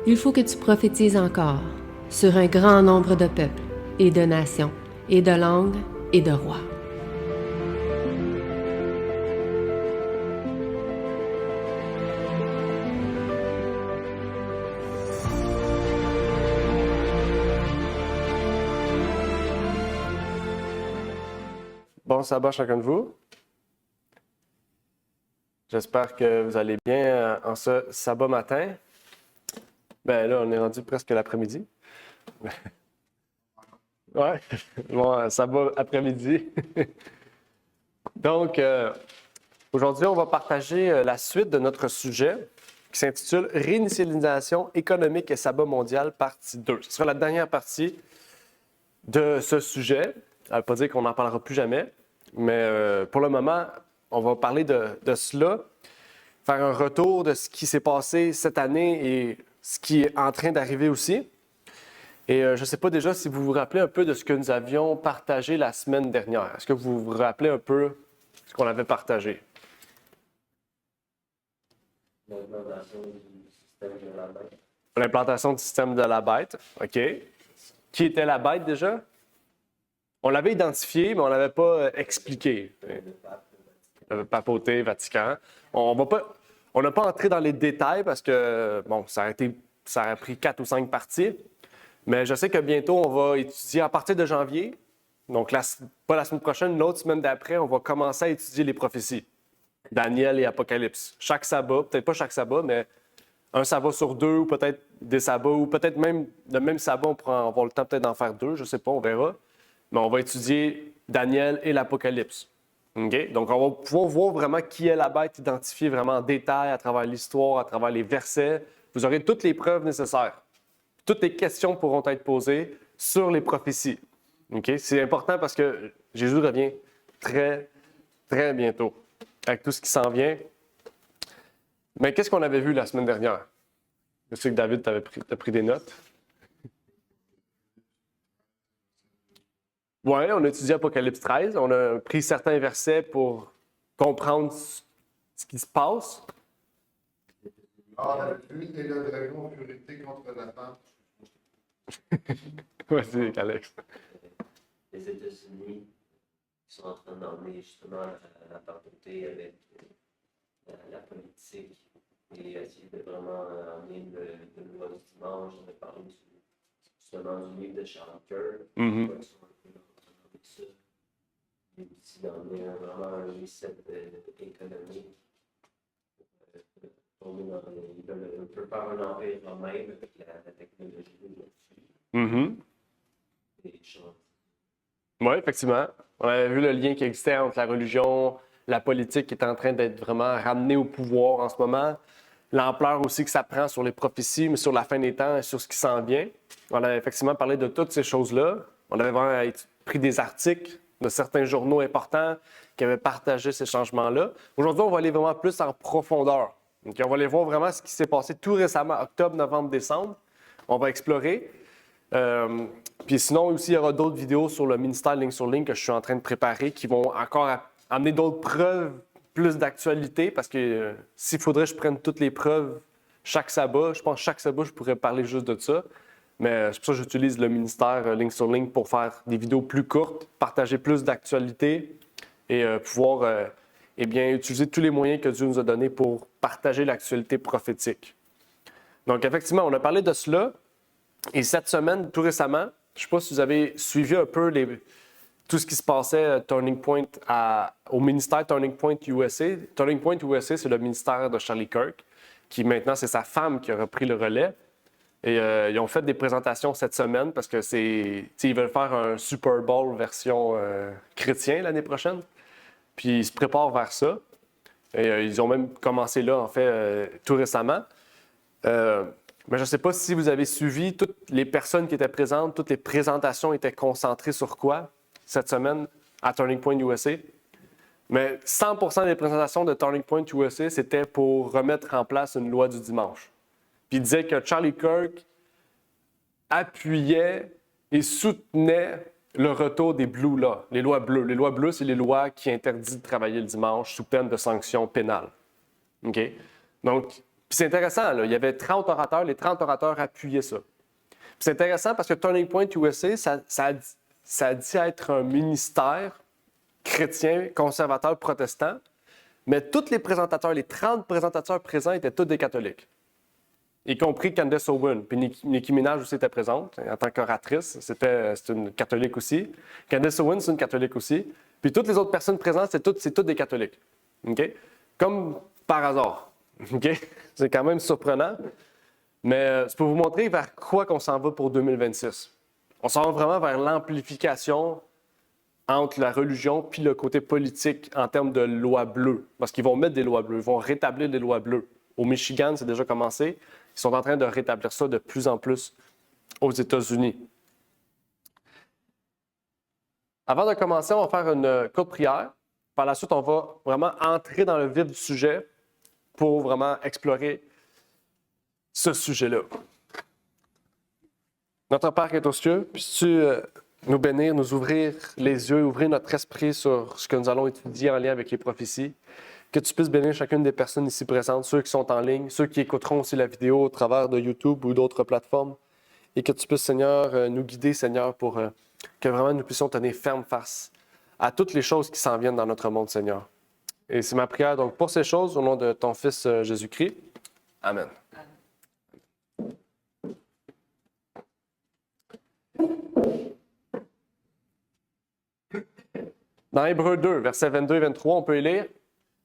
Il faut que tu prophétises encore sur un grand nombre de peuples et de nations et de langues et de rois. Bon sabbat chacun de vous. J'espère que vous allez bien en ce sabbat matin. Ben là, on est rendu presque l'après-midi. Ouais, bon, sabbat après-midi. Donc, aujourd'hui, on va partager la suite de notre sujet qui s'intitule Réinitialisation économique et sabbat mondial, partie 2. Ce sera la dernière partie de ce sujet. Ça ne veut pas dire qu'on n'en parlera plus jamais, mais pour le moment, on va parler de cela, faire un retour de ce qui s'est passé cette année et ce qui est en train d'arriver aussi. Et je ne sais pas déjà si vous vous rappelez un peu de ce que nous avions partagé la semaine dernière. Est-ce que vous vous rappelez un peu ce qu'on avait partagé? L'implantation du système de la bête. L'implantation du système de la bête, OK. Qui était la bête déjà? On l'avait identifié, mais on ne l'avait pas expliqué. Le papauté, Vatican. On n'a pas entré dans les détails parce que, bon, ça a pris 4 ou 5 parties. Mais je sais que bientôt, on va étudier à partir de janvier. Donc, pas la semaine prochaine, l'autre semaine d'après, on va commencer à étudier les prophéties. Daniel et Apocalypse. Chaque sabbat, peut-être pas chaque sabbat, mais un sabbat sur 2 ou peut-être des sabbats ou peut-être même le même sabbat, on pourra avoir le temps peut-être d'en faire 2, je ne sais pas, on verra. Mais on va étudier Daniel et l'Apocalypse. Okay? Donc, on va pouvoir voir vraiment qui est la bête, identifier vraiment en détail à travers l'histoire, à travers les versets. Vous aurez toutes les preuves nécessaires. Toutes les questions pourront être posées sur les prophéties. Okay? C'est important parce que Jésus revient très, très bientôt avec tout ce qui s'en vient. Mais qu'est-ce qu'on avait vu la semaine dernière? Je sais que David, tu as pris des notes. Oui, on a étudié Apocalypse 13. On a pris certains versets pour comprendre ce qui se passe. Ah, la pluie et le dragon furent été contre la femme. Vas-y, Alex. Les États-Unis sont en train d'emmener justement la papauté avec la politique et essayer de vraiment emmener le loi du dimanche. On a parlé justement du livre de Charles Kirk. Et aussi d'emmener vraiment un reset économique. Ils veulent un peu faire un empire romain avec la technologie là-dessus. Oui, effectivement. On avait vu le lien qui existait entre la religion, la politique qui est en train d'être vraiment ramenée au pouvoir en ce moment. L'ampleur aussi que ça prend sur les prophéties, mais sur la fin des temps et sur ce qui s'en vient. On avait effectivement parlé de toutes ces choses-là. On avait vraiment pris des articles de certains journaux importants qui avaient partagé ces changements-là. Aujourd'hui, on va aller vraiment plus en profondeur. Donc, on va aller voir vraiment ce qui s'est passé tout récemment, octobre, novembre, décembre. On va explorer. Puis sinon, aussi, il y aura d'autres vidéos sur le ministère Ligne sur Ligne que je suis en train de préparer qui vont encore amener d'autres preuves, plus d'actualité, parce que s'il faudrait que je prenne toutes les preuves chaque sabbat, je pense que chaque sabbat, je pourrais parler juste de ça. Mais c'est pour ça que j'utilise le ministère Ligne sur Ligne pour faire des vidéos plus courtes, partager plus d'actualité et pouvoir utiliser tous les moyens que Dieu nous a donnés pour partager l'actualité prophétique. Donc, effectivement, on a parlé de cela. Et cette semaine, tout récemment, je ne sais pas si vous avez suivi un peu tout ce qui se passait Turning Point au ministère Turning Point USA. Turning Point USA, c'est le ministère de Charlie Kirk, qui maintenant, c'est sa femme qui a repris le relais. Et ils ont fait des présentations cette semaine parce que ils veulent faire un Super Bowl version chrétien l'année prochaine. Puis ils se préparent vers ça. Et ils ont même commencé là, en fait, tout récemment. Mais je ne sais pas si vous avez suivi toutes les personnes qui étaient présentes, toutes les présentations étaient concentrées sur quoi cette semaine à Turning Point USA. Mais 100% des présentations de Turning Point USA, c'était pour remettre en place une loi du dimanche. Puis il disait que Charlie Kirk appuyait et soutenait le retour des Blue Laws, les lois bleues. Les lois bleues, c'est les lois qui interdisent de travailler le dimanche sous peine de sanctions pénales. OK? Donc, Puis c'est intéressant, là, il y avait 30 orateurs, les 30 orateurs appuyaient ça. Puis c'est intéressant parce que Turning Point USA, ça dit être un ministère chrétien, conservateur, protestant, mais tous les présentateurs, les 30 présentateurs présents étaient tous des catholiques, y compris Candace Owen. Puis Nicki Minaj aussi était présente en tant qu'oratrice, c'est une catholique aussi. Candace Owen, c'est une catholique aussi. Puis toutes les autres personnes présentes, c'est toutes des catholiques. OK? Comme par hasard. OK? C'est quand même surprenant. Mais c'est pour vous montrer vers quoi qu'on s'en va pour 2026. On s'en va vraiment vers l'amplification entre la religion puis le côté politique en termes de lois bleues. Parce qu'ils vont mettre des lois bleues, ils vont rétablir des lois bleues. Au Michigan, c'est déjà commencé. Ils sont en train de rétablir ça de plus en plus aux États-Unis. Avant de commencer, on va faire une courte prière. Par la suite, on va vraiment entrer dans le vif du sujet pour vraiment explorer ce sujet-là. Notre Père qui est aux cieux, puisses-tu nous bénir, nous ouvrir les yeux, ouvrir notre esprit sur ce que nous allons étudier en lien avec les prophéties. Que tu puisses bénir chacune des personnes ici présentes, ceux qui sont en ligne, ceux qui écouteront aussi la vidéo au travers de YouTube ou d'autres plateformes. Et que tu puisses, Seigneur, nous guider, Seigneur, pour que vraiment nous puissions tenir ferme face à toutes les choses qui s'en viennent dans notre monde, Seigneur. Et c'est ma prière donc pour ces choses, au nom de ton Fils Jésus-Christ. Amen. Dans Hébreux 2, versets 22 et 23, on peut y lire.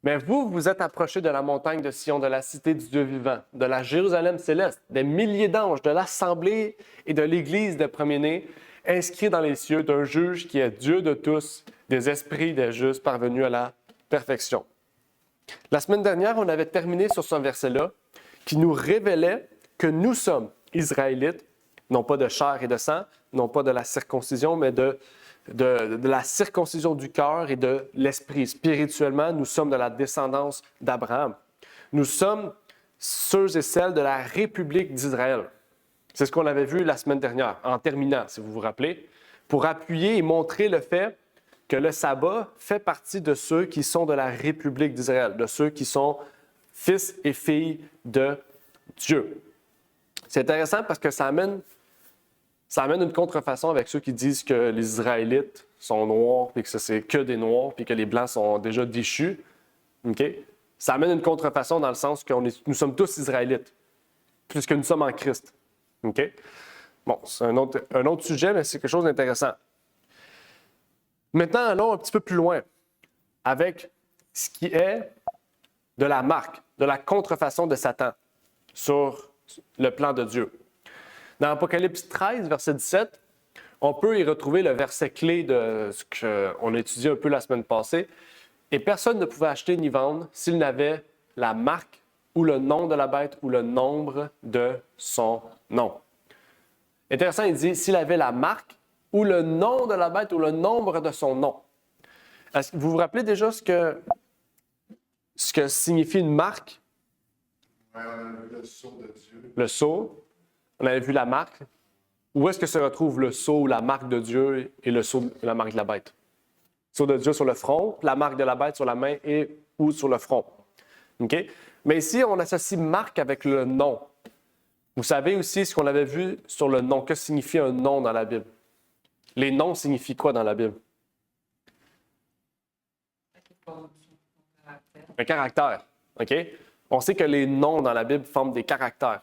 Mais vous, vous êtes approchés de la montagne de Sion, de la cité du Dieu vivant, de la Jérusalem céleste, des milliers d'anges, de l'assemblée et de l'Église des premiers-nés, inscrits dans les cieux, d'un juge qui est Dieu de tous, des esprits des justes parvenus à la perfection. La semaine dernière, on avait terminé sur ce verset-là qui nous révélait que nous sommes Israélites, non pas de chair et de sang, non pas de la circoncision, mais de la circoncision du cœur et de l'esprit. Spirituellement, nous sommes de la descendance d'Abraham. Nous sommes ceux et celles de la République d'Israël. C'est ce qu'on avait vu la semaine dernière, en terminant, si vous vous rappelez, pour appuyer et montrer le fait que le sabbat fait partie de ceux qui sont de la République d'Israël, de ceux qui sont fils et filles de Dieu. C'est intéressant parce que ça amène une contrefaçon avec ceux qui disent que les Israélites sont noirs, puis que c'est que des noirs, puis que les Blancs sont déjà déchus. Okay? Ça amène une contrefaçon dans le sens que nous sommes tous Israélites, puisque nous sommes en Christ. Okay? Bon, c'est un autre sujet, mais c'est quelque chose d'intéressant. Maintenant, allons un petit peu plus loin avec ce qui est de la marque, de la contrefaçon de Satan sur le plan de Dieu. Dans Apocalypse 13, verset 17, on peut y retrouver le verset clé de ce qu'on a étudié un peu la semaine passée. « Et personne ne pouvait acheter ni vendre s'il n'avait la marque ou le nom de la bête ou le nombre de son nom. » Intéressant, il dit « s'il avait la marque ou le nom de la bête ou le nombre de son nom. » Est-ce que vous vous rappelez déjà ce que signifie une marque? Ouais, on a vu le sceau de Dieu. Le sceau. On avait vu la marque. Où est-ce que se retrouve le sceau ou la marque de Dieu et le sceau, la marque de la bête? Le sceau de Dieu sur le front, la marque de la bête sur la main et ou sur le front. Okay? Mais ici, on associe marque avec le nom. Vous savez aussi ce qu'on avait vu sur le nom. Que signifie un nom dans la Bible? Les noms signifient quoi dans la Bible? Un caractère. OK? On sait que les noms dans la Bible forment des caractères.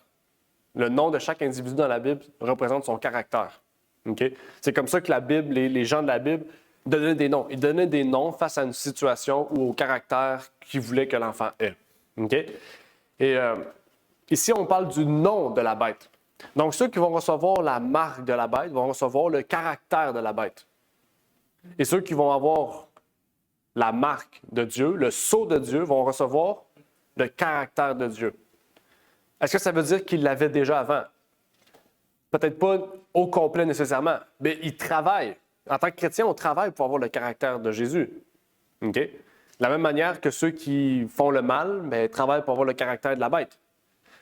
Le nom de chaque individu dans la Bible représente son caractère. Okay? C'est comme ça que la Bible, les gens de la Bible donnaient des noms. Ils donnaient des noms face à une situation ou au caractère qu'ils voulaient que l'enfant ait. Okay? Et ici, on parle du nom de la bête. Donc, ceux qui vont recevoir la marque de la bête vont recevoir le caractère de la bête. Et ceux qui vont avoir la marque de Dieu, le sceau de Dieu, vont recevoir le caractère de Dieu. Est-ce que ça veut dire qu'ils l'avaient déjà avant? Peut-être pas au complet nécessairement, mais ils travaillent. En tant que chrétien, on travaille pour avoir le caractère de Jésus. Okay? De la même manière que ceux qui font le mal, mais travaillent pour avoir le caractère de la bête.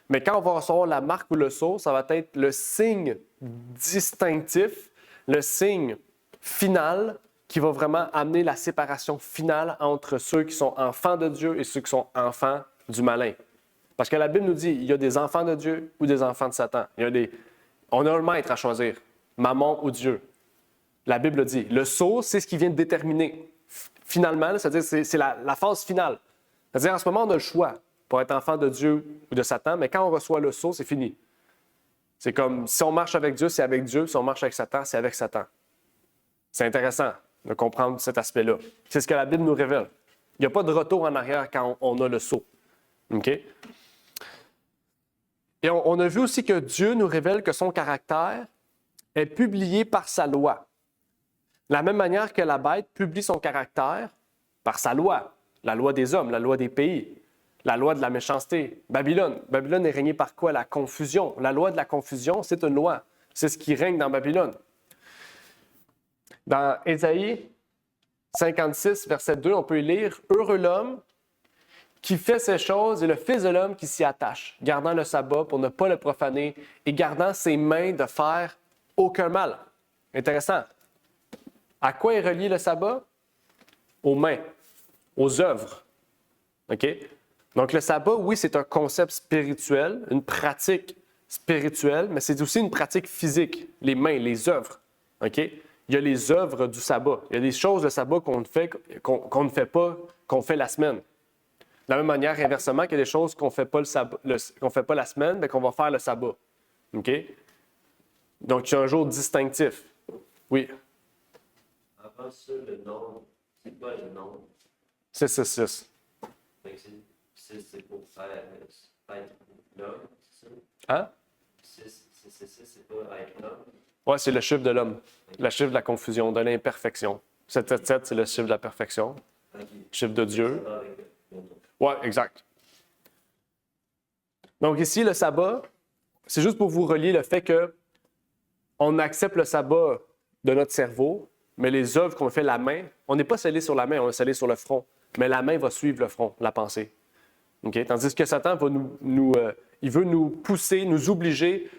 Mais quand on va recevoir la marque ou le sceau, ça va être le signe distinctif, le signe final qui va vraiment amener la séparation finale entre ceux qui sont enfants de Dieu et ceux qui sont enfants du malin. Parce que la Bible nous dit, il y a des enfants de Dieu ou des enfants de Satan. On a un maître à choisir, maman ou Dieu. La Bible dit. Le sceau, c'est ce qui vient de déterminer. Finalement, c'est-à-dire c'est la phase finale. C'est-à-dire en ce moment, on a le choix pour être enfant de Dieu ou de Satan, mais quand on reçoit le sceau, c'est fini. C'est comme si on marche avec Dieu, c'est avec Dieu. Si on marche avec Satan, c'est avec Satan. C'est intéressant de comprendre cet aspect-là. C'est ce que la Bible nous révèle. Il n'y a pas de retour en arrière quand on a le sceau. OK? Et on a vu aussi que Dieu nous révèle que son caractère est publié par sa loi. De la même manière que la bête publie son caractère par sa loi. La loi des hommes, la loi des pays, la loi de la méchanceté. Babylone. Babylone est régnée par quoi? La confusion. La loi de la confusion, c'est une loi. C'est ce qui règne dans Babylone. Dans Ésaïe 56, verset 2, on peut y lire « Heureux l'homme qui fait ces choses et le Fils de l'homme qui s'y attache, gardant le sabbat pour ne pas le profaner et gardant ses mains de faire aucun mal. » Intéressant. À quoi est relié le sabbat? Aux mains, aux œuvres. OK? Donc le sabbat, oui, c'est un concept spirituel, une pratique spirituelle, mais c'est aussi une pratique physique, les mains, les œuvres. OK? Il y a les œuvres du sabbat. Il y a des choses de sabbat qu'on ne fait pas, qu'on fait la semaine. De la même manière, inversement, qu'il y a des choses qu'on ne fait pas la semaine, mais qu'on va faire le sabbat. OK? Donc, il y a un jour distinctif. Oui. Avant ça, le nom, c'est quoi le nom? 666. C'est pour faire être l'homme, c'est ça? Hein? 666, c'est pas être l'homme. Oui, c'est le chiffre de l'homme. Le chiffre de la confusion, de l'imperfection. 777, c'est le chiffre de la perfection. Okay. Chiffre de Dieu. Ça va avec le nom. Oui, exact. Donc ici, le sabbat, c'est juste pour vous relier le fait qu'on accepte le sabbat de notre cerveau, mais les œuvres qu'on fait la main, on n'est pas scellé sur la main, on est scellé sur le front. Mais la main va suivre le front, la pensée. Okay? Tandis que Satan va il veut nous pousser, nous obliger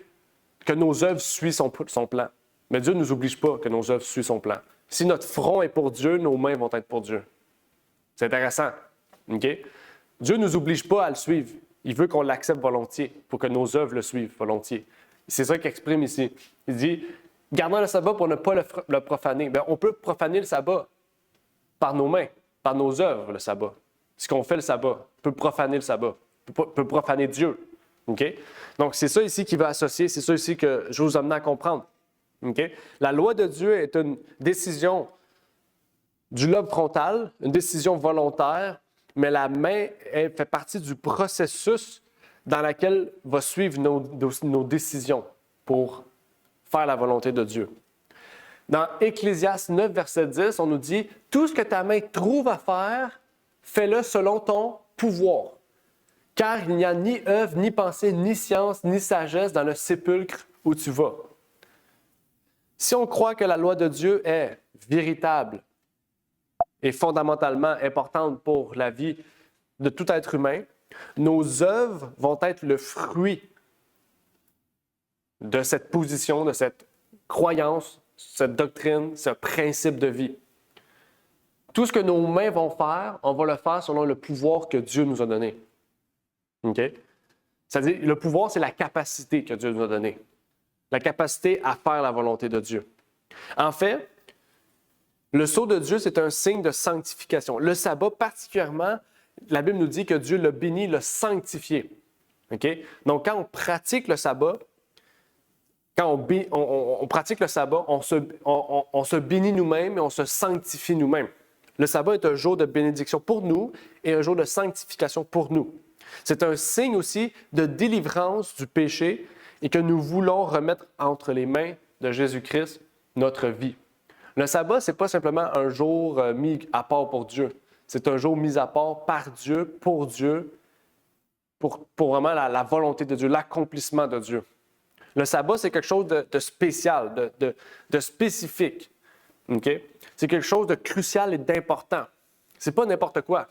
que nos œuvres suivent son plan. Mais Dieu ne nous oblige pas que nos œuvres suivent son plan. Si notre front est pour Dieu, nos mains vont être pour Dieu. C'est intéressant. Okay? Dieu ne nous oblige pas à le suivre. Il veut qu'on l'accepte volontiers pour que nos œuvres le suivent volontiers. C'est ça qu'il exprime ici. Il dit, gardant le sabbat pour ne pas le profaner. Bien, on peut profaner le sabbat par nos mains, par nos œuvres, le sabbat. Ce qu'on fait le sabbat peut profaner le sabbat, peut profaner Dieu. Okay? Donc, c'est ça ici qui va associer, c'est ça ici que je vous amène à comprendre. Okay? La loi de Dieu est une décision du lobe frontal, une décision volontaire, mais la main fait partie du processus dans lequel va suivre nos décisions pour faire la volonté de Dieu. Dans Ecclésiaste 9, verset 10, on nous dit « Tout ce que ta main trouve à faire, fais-le selon ton pouvoir. Car il n'y a ni œuvre, ni pensée, ni science, ni sagesse dans le sépulcre où tu vas. » Si on croit que la loi de Dieu est véritable et fondamentalement importante pour la vie de tout être humain, nos œuvres vont être le fruit de cette position, de cette croyance, cette doctrine, ce principe de vie. Tout ce que nos mains vont faire, on va le faire selon le pouvoir que Dieu nous a donné. OK? C'est-à-dire, le pouvoir, c'est la capacité que Dieu nous a donnée. La capacité à faire la volonté de Dieu. En fait, le sceau de Dieu, c'est un signe de sanctification. Le sabbat, particulièrement, la Bible nous dit que Dieu l'a béni, l'a sanctifié. Okay? Donc, quand on pratique le sabbat, quand on pratique le sabbat, on se bénit nous-mêmes et on se sanctifie nous-mêmes. Le sabbat est un jour de bénédiction pour nous et un jour de sanctification pour nous. C'est un signe aussi de délivrance du péché et que nous voulons remettre entre les mains de Jésus-Christ notre vie. Le sabbat, ce n'est pas simplement un jour mis à part pour Dieu. C'est un jour mis à part par Dieu, pour vraiment la volonté de Dieu, l'accomplissement de Dieu. Le sabbat, c'est quelque chose de spécial, de spécifique. Okay? C'est quelque chose de crucial et d'important. Ce n'est pas n'importe quoi.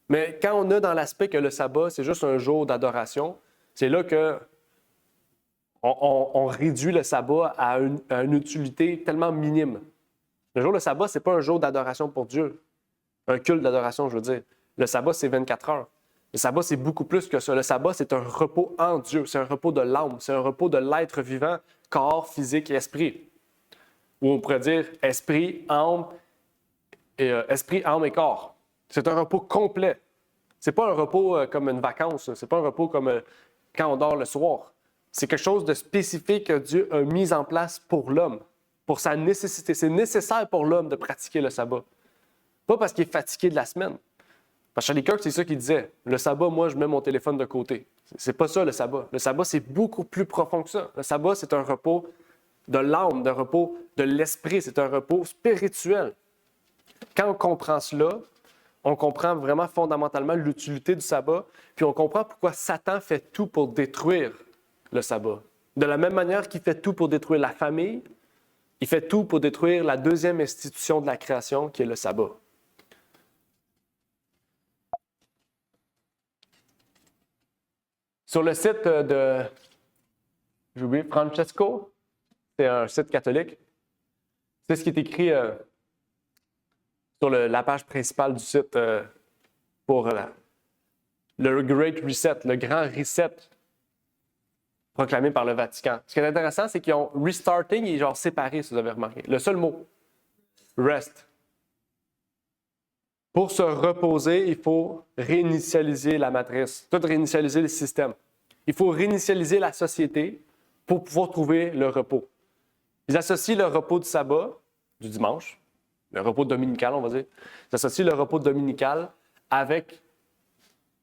Mais quand on a dans l'aspect que le sabbat, c'est juste un jour d'adoration, c'est là que on réduit le sabbat à une utilité tellement minime. Le jour de sabbat, ce n'est pas un jour d'adoration pour Dieu. Un culte d'adoration, je veux dire. Le sabbat, c'est 24 heures. Le sabbat, c'est beaucoup plus que ça. Le sabbat, c'est un repos en Dieu. C'est un repos de l'âme. C'est un repos de l'être vivant, corps, physique et esprit. Ou on pourrait dire esprit, âme et corps. C'est un repos complet. C'est pas un repos comme une vacance. C'est pas un repos comme quand on dort le soir. C'est quelque chose de spécifique que Dieu a mis en place pour l'homme, pour sa nécessité. C'est nécessaire pour l'homme de pratiquer le sabbat. Pas parce qu'il est fatigué de la semaine. Parce que Charlie Kirk, c'est ça qu'il disait. Le sabbat, moi, je mets mon téléphone de côté. C'est pas ça, le sabbat. Le sabbat, c'est beaucoup plus profond que ça. Le sabbat, c'est un repos de l'âme, un repos de l'esprit. C'est un repos spirituel. Quand on comprend cela, on comprend vraiment fondamentalement l'utilité du sabbat, puis on comprend pourquoi Satan fait tout pour détruire le sabbat. De la même manière qu'il fait tout pour détruire la famille, il fait tout pour détruire la deuxième institution de la création, qui est le sabbat. Sur le site j'ai oublié, Francesco, c'est un site catholique, c'est ce qui est écrit sur la page principale du site pour le Great Reset, le grand reset proclamé par le Vatican. Ce qui est intéressant, c'est qu'ils ont restarting et genre séparé, si vous avez remarqué. Le seul mot, rest. Pour se reposer, il faut réinitialiser la matrice, tout réinitialiser le système. Il faut réinitialiser la société pour pouvoir trouver le repos. Ils associent le repos du sabbat, du dimanche, le repos dominical, on va dire. Ils associent le repos dominical avec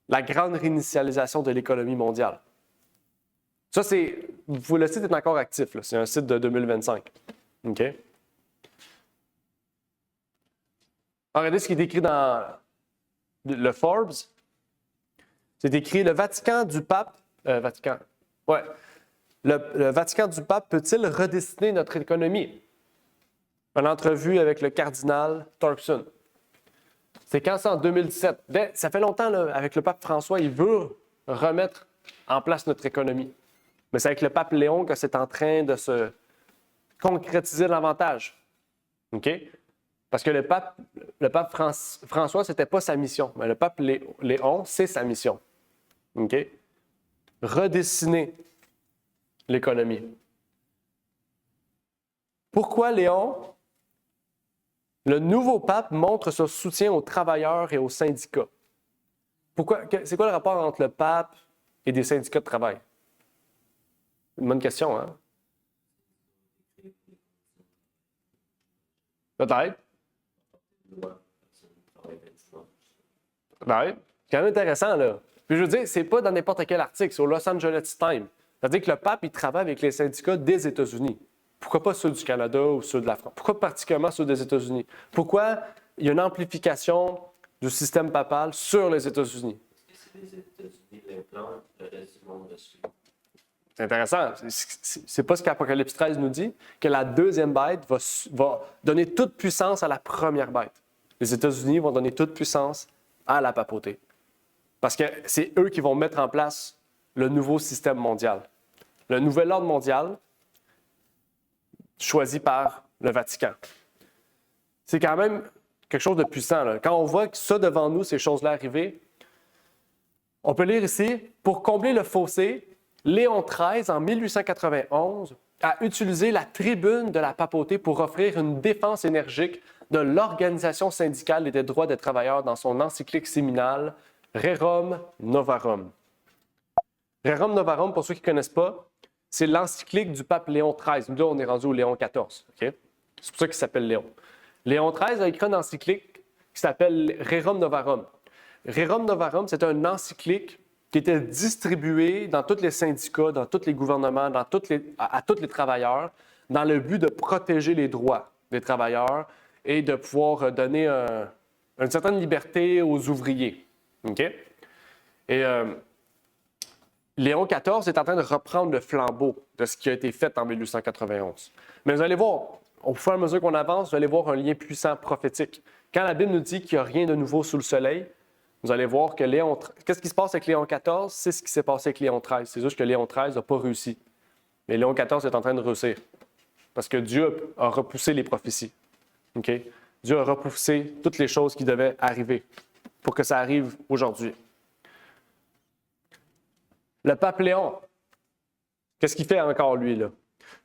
la grande réinitialisation de l'économie mondiale. Ça, le site est encore actif, là. C'est un site de 2025. OK? Regardez ce qui est écrit dans le Forbes. C'est écrit « Le Vatican du pape... Le Vatican du pape peut-il redessiner notre économie? » Une entrevue avec le cardinal Turkson. C'est quand ça, en 2017. Ça fait longtemps, là, avec le pape François, il veut remettre en place notre économie. Mais c'est avec le pape Léon que c'est en train de se concrétiser davantage. OK? Parce que le pape François, ce n'était pas sa mission. Mais le pape Léon, c'est sa mission. OK? Redessiner l'économie. Pourquoi Léon? Le nouveau pape montre son soutien aux travailleurs et aux syndicats. C'est quoi le rapport entre le pape et des syndicats de travail? Une bonne question, hein? Peut-être. Ben oui, c'est quand même intéressant, là. Puis je veux dire, c'est pas dans n'importe quel article, c'est au Los Angeles Times. C'est-à-dire que le pape, il travaille avec les syndicats des États-Unis. Pourquoi pas ceux du Canada ou ceux de la France? Pourquoi particulièrement ceux des États-Unis? Pourquoi il y a une amplification du système papal sur les États-Unis? Est-ce que c'est les États-Unis l'implantent, le reste du monde dessus? C'est intéressant. C'est pas ce qu'Apocalypse 13 nous dit, que la deuxième bête va donner toute puissance à la première bête. Les États-Unis vont donner toute puissance à la papauté. Parce que c'est eux qui vont mettre en place le nouveau système mondial. Le nouvel ordre mondial choisi par le Vatican. C'est quand même quelque chose de puissant, là. Quand on voit que ça devant nous, ces choses-là arriver, on peut lire ici, pour combler le fossé, Léon XIII, en 1891, a utilisé la tribune de la papauté pour offrir une défense énergique de l'organisation syndicale et des droits des travailleurs dans son encyclique séminale Rerum Novarum. Rerum Novarum, pour ceux qui ne connaissent pas, c'est l'encyclique du pape Léon XIII. Nous, là, on est rendu au Léon XIV. Okay? C'est pour ça qu'il s'appelle Léon. Léon XIII a écrit une encyclique qui s'appelle Rerum Novarum. Rerum Novarum, c'est une encyclique qui était distribuée dans tous les syndicats, dans tous les gouvernements, à tous les travailleurs, dans le but de protéger les droits des travailleurs et de pouvoir donner une certaine liberté aux ouvriers. Okay? Et Léon XIV est en train de reprendre le flambeau de ce qui a été fait en 1891. Mais vous allez voir, au fur et à mesure qu'on avance, vous allez voir un lien puissant prophétique. Quand la Bible nous dit qu'il n'y a rien de nouveau sous le soleil, vous allez voir que qu'est-ce qui se passe avec Léon XIV? C'est ce qui s'est passé avec Léon XIII. C'est juste que Léon XIII n'a pas réussi. Mais Léon XIV est en train de réussir. Parce que Dieu a repoussé les prophéties. Okay? Dieu a repoussé toutes les choses qui devaient arriver pour que ça arrive aujourd'hui. Le pape Léon, qu'est-ce qu'il fait encore, lui, là?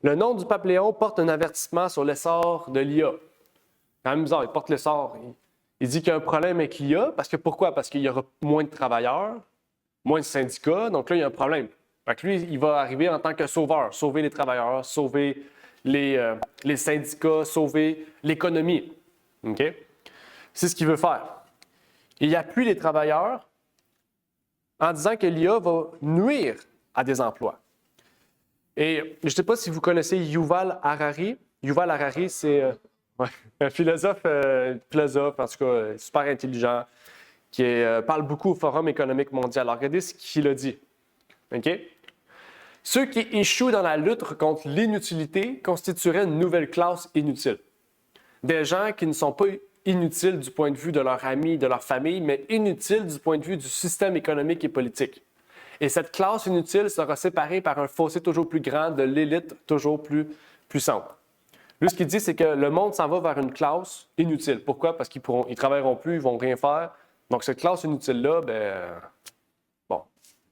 Le nom du pape Léon porte un avertissement sur l'essor de l'IA. C'est quand même bizarre, il porte l'essor. Il dit qu'il y a un problème avec l'IA, parce que pourquoi? Parce qu'il y aura moins de travailleurs, moins de syndicats, donc là, il y a un problème. Fait que lui, il va arriver en tant que sauveur, sauver les travailleurs, sauver les syndicats, sauver l'économie. OK? C'est ce qu'il veut faire. Il appuie les travailleurs en disant que l'IA va nuire à des emplois. Et je ne sais pas si vous connaissez Yuval Harari. Yuval Harari, c'est un philosophe, en tout cas, super intelligent, qui parle beaucoup au Forum économique mondial. Alors, regardez ce qu'il a dit. OK? Ceux qui échouent dans la lutte contre l'inutilité constitueraient une nouvelle classe inutile. Des gens qui ne sont pas inutiles du point de vue de leurs amis, de leur famille, mais inutiles du point de vue du système économique et politique. Et cette classe inutile sera séparée par un fossé toujours plus grand de l'élite toujours plus puissante. Lui, ce qu'il dit, c'est que le monde s'en va vers une classe inutile. Pourquoi? Parce qu'ils ne travailleront plus, ils ne vont rien faire. Donc, cette classe inutile-là, bon,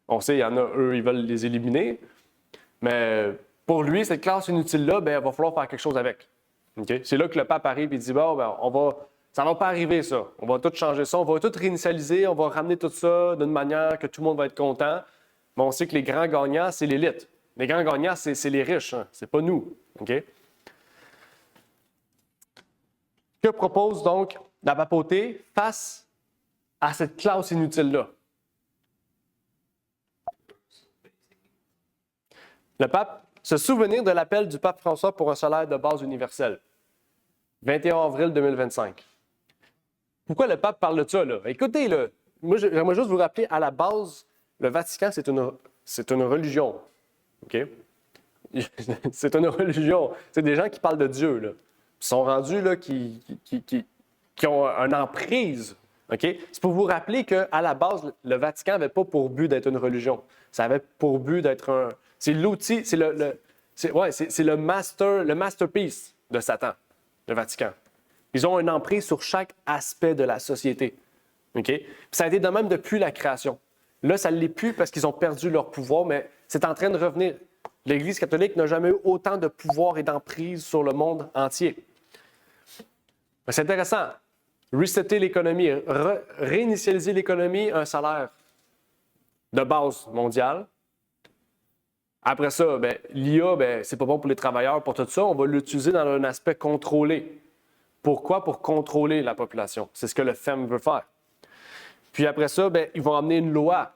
on sait, il y en a, eux, ils veulent les éliminer. Mais pour lui, cette classe inutile-là, il va falloir faire quelque chose avec. Okay? C'est là que le pape arrive et dit, ça ne va pas arriver, ça. On va tout changer ça, on va tout réinitialiser, on va ramener tout ça d'une manière que tout le monde va être content. Mais on sait que les grands gagnants, c'est l'élite. Les grands gagnants, c'est les riches, hein? C'est pas nous. Okay? Que propose donc la papauté face à cette classe inutile-là? Le pape, se souvenir de l'appel du pape François pour un salaire de base universel. 21 avril 2025. Pourquoi le pape parle de ça, là? Écoutez, là, moi, j'aimerais juste vous rappeler, à la base, le Vatican, c'est une religion. OK? C'est une religion. C'est des gens qui parlent de Dieu, là. Ils sont rendus, là, qui ont une emprise. OK? C'est pour vous rappeler qu'à la base, le Vatican n'avait pas pour but d'être une religion. Ça avait pour but d'être un... C'est l'outil, c'est le masterpiece de Satan, le Vatican. Ils ont une emprise sur chaque aspect de la société. OK? Puis ça a été de même depuis la création. Là, ça ne l'est plus parce qu'ils ont perdu leur pouvoir, mais c'est en train de revenir. L'Église catholique n'a jamais eu autant de pouvoir et d'emprise sur le monde entier. C'est intéressant. Resetter l'économie, réinitialiser l'économie, un salaire de base mondial. Après ça, l'IA, c'est pas bon pour les travailleurs, pour tout ça. On va l'utiliser dans un aspect contrôlé. Pourquoi? Pour contrôler la population. C'est ce que le FEM veut faire. Puis après ça, ils vont amener une loi,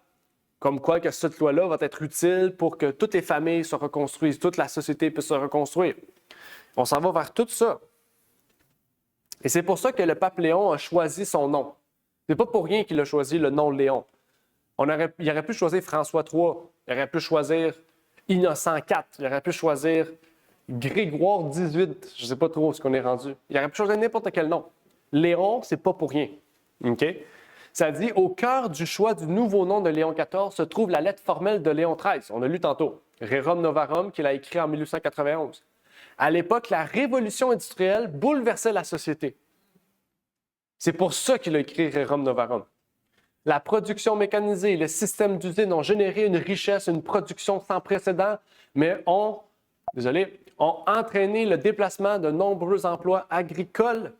comme quoi que cette loi-là va être utile pour que toutes les familles se reconstruisent, toute la société puisse se reconstruire. On s'en va vers tout ça. Et c'est pour ça que le pape Léon a choisi son nom. C'est pas pour rien qu'il a choisi le nom Léon. Il aurait pu choisir François III, il aurait pu choisir Innocent IV, il aurait pu choisir Grégoire XVIII, je ne sais pas trop ce qu'on est rendu. Il aurait pu choisir n'importe quel nom. Léon, c'est pas pour rien. OK? Ça dit, au cœur du choix du nouveau nom de Léon XIV se trouve la lettre formelle de Léon XIII. On a lu tantôt. Rerum Novarum, qu'il a écrit en 1891. À l'époque, la révolution industrielle bouleversait la société. C'est pour ça qu'il a écrit Rerum Novarum. La production mécanisée, le système d'usine ont généré une richesse, une production sans précédent, mais ont entraîné le déplacement de nombreux emplois agricoles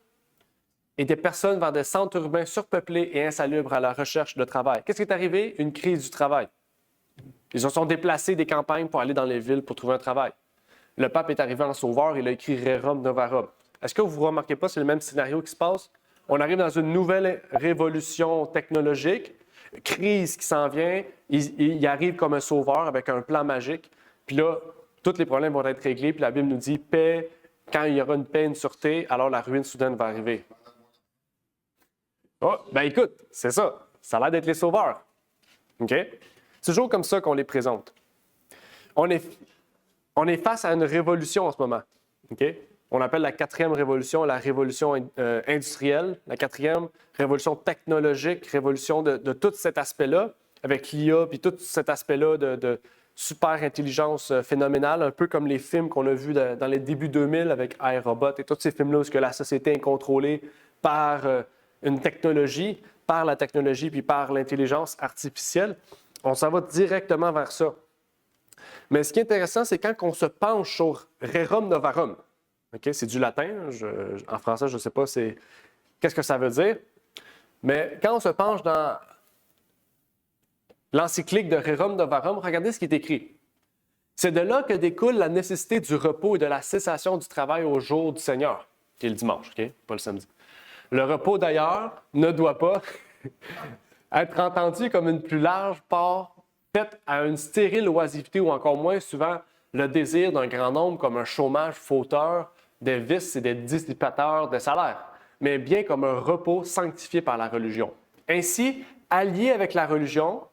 et des personnes vers des centres urbains surpeuplés et insalubres à la recherche de travail. Qu'est-ce qui est arrivé? Une crise du travail. Ils se sont déplacés des campagnes pour aller dans les villes pour trouver un travail. Le pape est arrivé en sauveur, il a écrit Rerum Novarum. Est-ce que vous ne remarquez pas, c'est le même scénario qui se passe? On arrive dans une nouvelle révolution technologique, crise qui s'en vient, il arrive comme un sauveur avec un plan magique, puis là, tous les problèmes vont être réglés, puis la Bible nous dit paix, quand il y aura une paix, une sûreté, alors la ruine soudaine va arriver. Oh, écoute, c'est ça. Ça a l'air d'être les sauveurs. OK? C'est toujours comme ça qu'on les présente. On est face à une révolution en ce moment. OK? On appelle la 4e révolution la révolution industrielle, la 4e révolution technologique, révolution de tout cet aspect-là, avec l'IA, puis tout cet aspect-là de super intelligence phénoménale, un peu comme les films qu'on a vus dans les débuts 2000 avec iRobot et tous ces films-là où la société est contrôlée par une technologie, par la technologie puis par l'intelligence artificielle. On s'en va directement vers ça. Mais ce qui est intéressant, c'est quand on se penche sur Rerum Novarum. Okay? C'est du latin. En français, je ne sais pas qu'est-ce que ça veut dire. Mais quand on se penche dans l'encyclique de Rerum Novarum, regardez ce qui est écrit. C'est de là que découle la nécessité du repos et de la cessation du travail au jour du Seigneur, qui est le dimanche, okay? Pas le samedi. Le repos, d'ailleurs, ne doit pas être entendu comme une plus large part faite à une stérile oisiveté ou encore moins souvent le désir d'un grand nombre comme un chômage fauteur des vices et des dissipateurs de salaire, mais bien comme un repos sanctifié par la religion. Ainsi, allié avec la religion,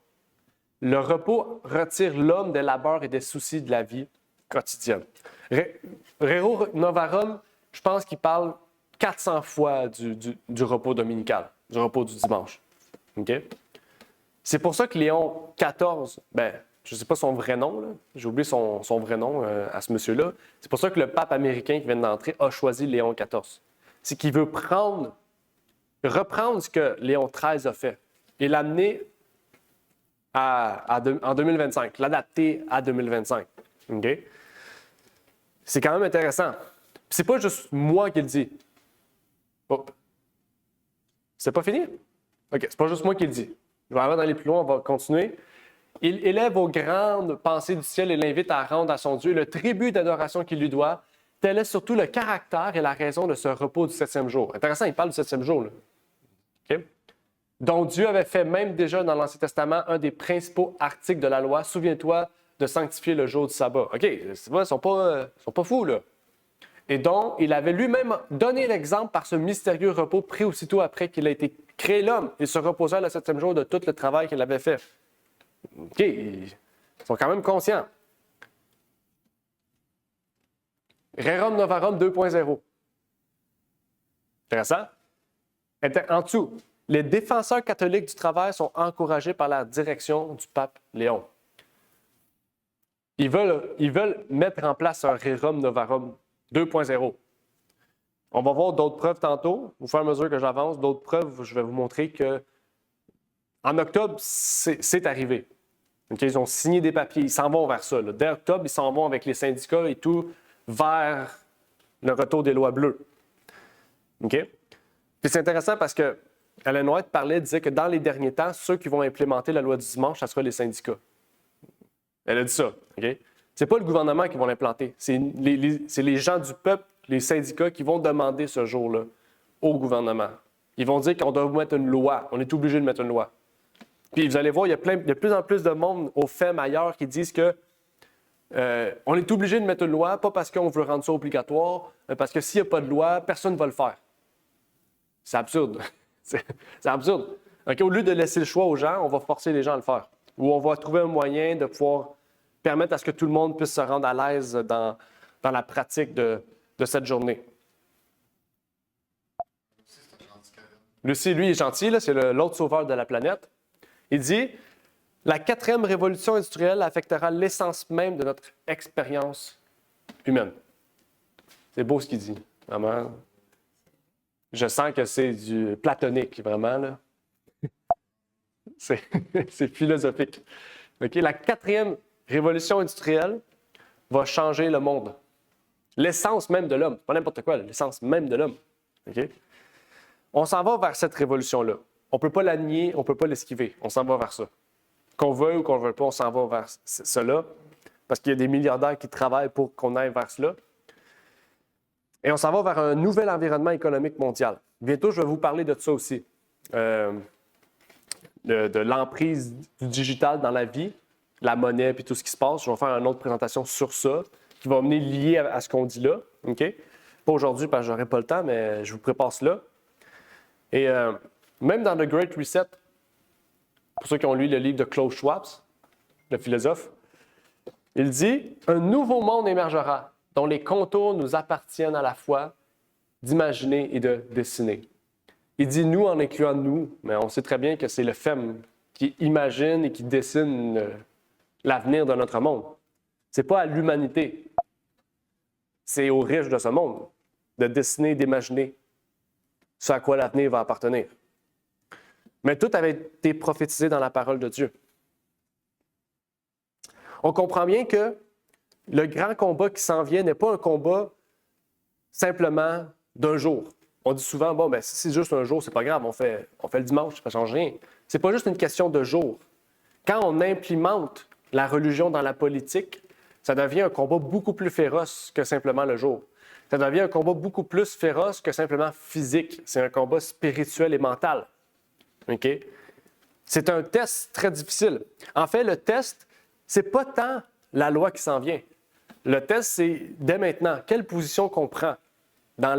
le repos retire l'homme des labeurs et des soucis de la vie quotidienne. Rerum Novarum, je pense qu'il parle 400 fois du repos dominical, du repos du dimanche. Okay? C'est pour ça que Léon XIV, je ne sais pas son vrai nom, j'ai oublié son vrai nom à ce monsieur-là. C'est pour ça que le pape américain qui vient d'entrer a choisi Léon XIV. C'est qu'il veut reprendre ce que Léon XIII a fait et l'amener en 2025, l'adapter à 2025. Okay? C'est quand même intéressant. C'est pas juste moi qui le dis. Oh. C'est pas fini? OK, c'est pas juste moi qui le dis. Je vais avant d'aller plus loin, on va continuer. Il élève aux grandes pensées du ciel et l'invite à rendre à son Dieu le tribut d'adoration qu'il lui doit. Tel est surtout le caractère et la raison de ce repos du 7e jour. Intéressant, il parle du 7e jour. Là. Okay? Dont Dieu avait fait même déjà dans l'Ancien Testament un des principaux articles de la loi. Souviens-toi de sanctifier le jour du sabbat. OK, ils ne sont pas fous, là. Et donc, il avait lui-même donné l'exemple par ce mystérieux repos pris aussitôt après qu'il a été créé l'homme. Il se reposa le 7e jour de tout le travail qu'il avait fait. OK, ils sont quand même conscients. Rerum Novarum 2.0. Intéressant. En dessous, les défenseurs catholiques du travail sont encouragés par la direction du pape Léon. Ils veulent mettre en place un Rerum Novarum 2.0. On va voir d'autres preuves tantôt. Au fur et à mesure que j'avance, d'autres preuves, je vais vous montrer que en octobre, c'est arrivé. Okay, ils ont signé des papiers, ils s'en vont vers ça. Là. Dès octobre, ils s'en vont avec les syndicats et tout vers le retour des lois bleues. Okay? Puis c'est intéressant parce que Ellen White disait que dans les derniers temps, ceux qui vont implémenter la loi du dimanche, ça sera les syndicats. Elle a dit ça. Okay? Ce n'est pas le gouvernement qui va l'implanter. C'est les gens du peuple, les syndicats, qui vont demander ce jour-là au gouvernement. Ils vont dire qu'on doit mettre une loi. On est obligé de mettre une loi. Puis vous allez voir, il y a de plus en plus de monde au FEM ailleurs qui disent que on est obligé de mettre une loi, pas parce qu'on veut rendre ça obligatoire, mais parce que s'il n'y a pas de loi, personne ne va le faire. C'est absurde. C'est absurde. Okay, au lieu de laisser le choix aux gens, on va forcer les gens à le faire. Ou on va trouver un moyen de pouvoir permettre à ce que tout le monde puisse se rendre à l'aise dans la pratique de cette journée. Lucie, lui, est gentil, là, c'est l'autre sauveur de la planète. Il dit « La 4e révolution industrielle affectera l'essence même de notre expérience humaine. » C'est beau ce qu'il dit, vraiment. Je sens que c'est du platonique, vraiment, là. C'est philosophique. Okay? La 4e révolution industrielle va changer le monde. L'essence même de l'homme. Pas n'importe quoi, l'essence même de l'homme. Okay? On s'en va vers cette révolution-là. On ne peut pas la nier, on ne peut pas l'esquiver. On s'en va vers ça. Qu'on veuille ou qu'on ne veuille pas, on s'en va vers cela. Parce qu'il y a des milliardaires qui travaillent pour qu'on aille vers cela. Et on s'en va vers un nouvel environnement économique mondial. Bientôt, je vais vous parler de ça aussi. De l'emprise du digital dans la vie, la monnaie et tout ce qui se passe. Je vais faire une autre présentation sur ça, qui va venir lié à ce qu'on dit là. Okay? Pas aujourd'hui parce que je n'aurai pas le temps, mais je vous prépare cela. Et même dans The Great Reset, pour ceux qui ont lu le livre de Klaus Schwab, le philosophe, il dit « Un nouveau monde émergera, dont les contours nous appartiennent à la fois d'imaginer et de dessiner. » Il dit « nous » en incluant « nous », mais on sait très bien que c'est le FEM qui imagine et qui dessine l'avenir de notre monde. Ce n'est pas à l'humanité, c'est aux riches de ce monde de dessiner, d'imaginer ce à quoi l'avenir va appartenir. Mais tout avait été prophétisé dans la parole de Dieu. On comprend bien que le grand combat qui s'en vient n'est pas un combat simplement d'un jour. On dit souvent, bon, ben, si c'est juste un jour, c'est pas grave, on fait le dimanche, ça ne change rien. C'est pas juste une question de jour. Quand on implémente la religion dans la politique, ça devient un combat beaucoup plus féroce que simplement le jour. Ça devient un combat beaucoup plus féroce que simplement physique. C'est un combat spirituel et mental. OK? C'est un test très difficile. En fait, le test, c'est pas tant la loi qui s'en vient. Le test, c'est dès maintenant, quelle position qu'on prend dans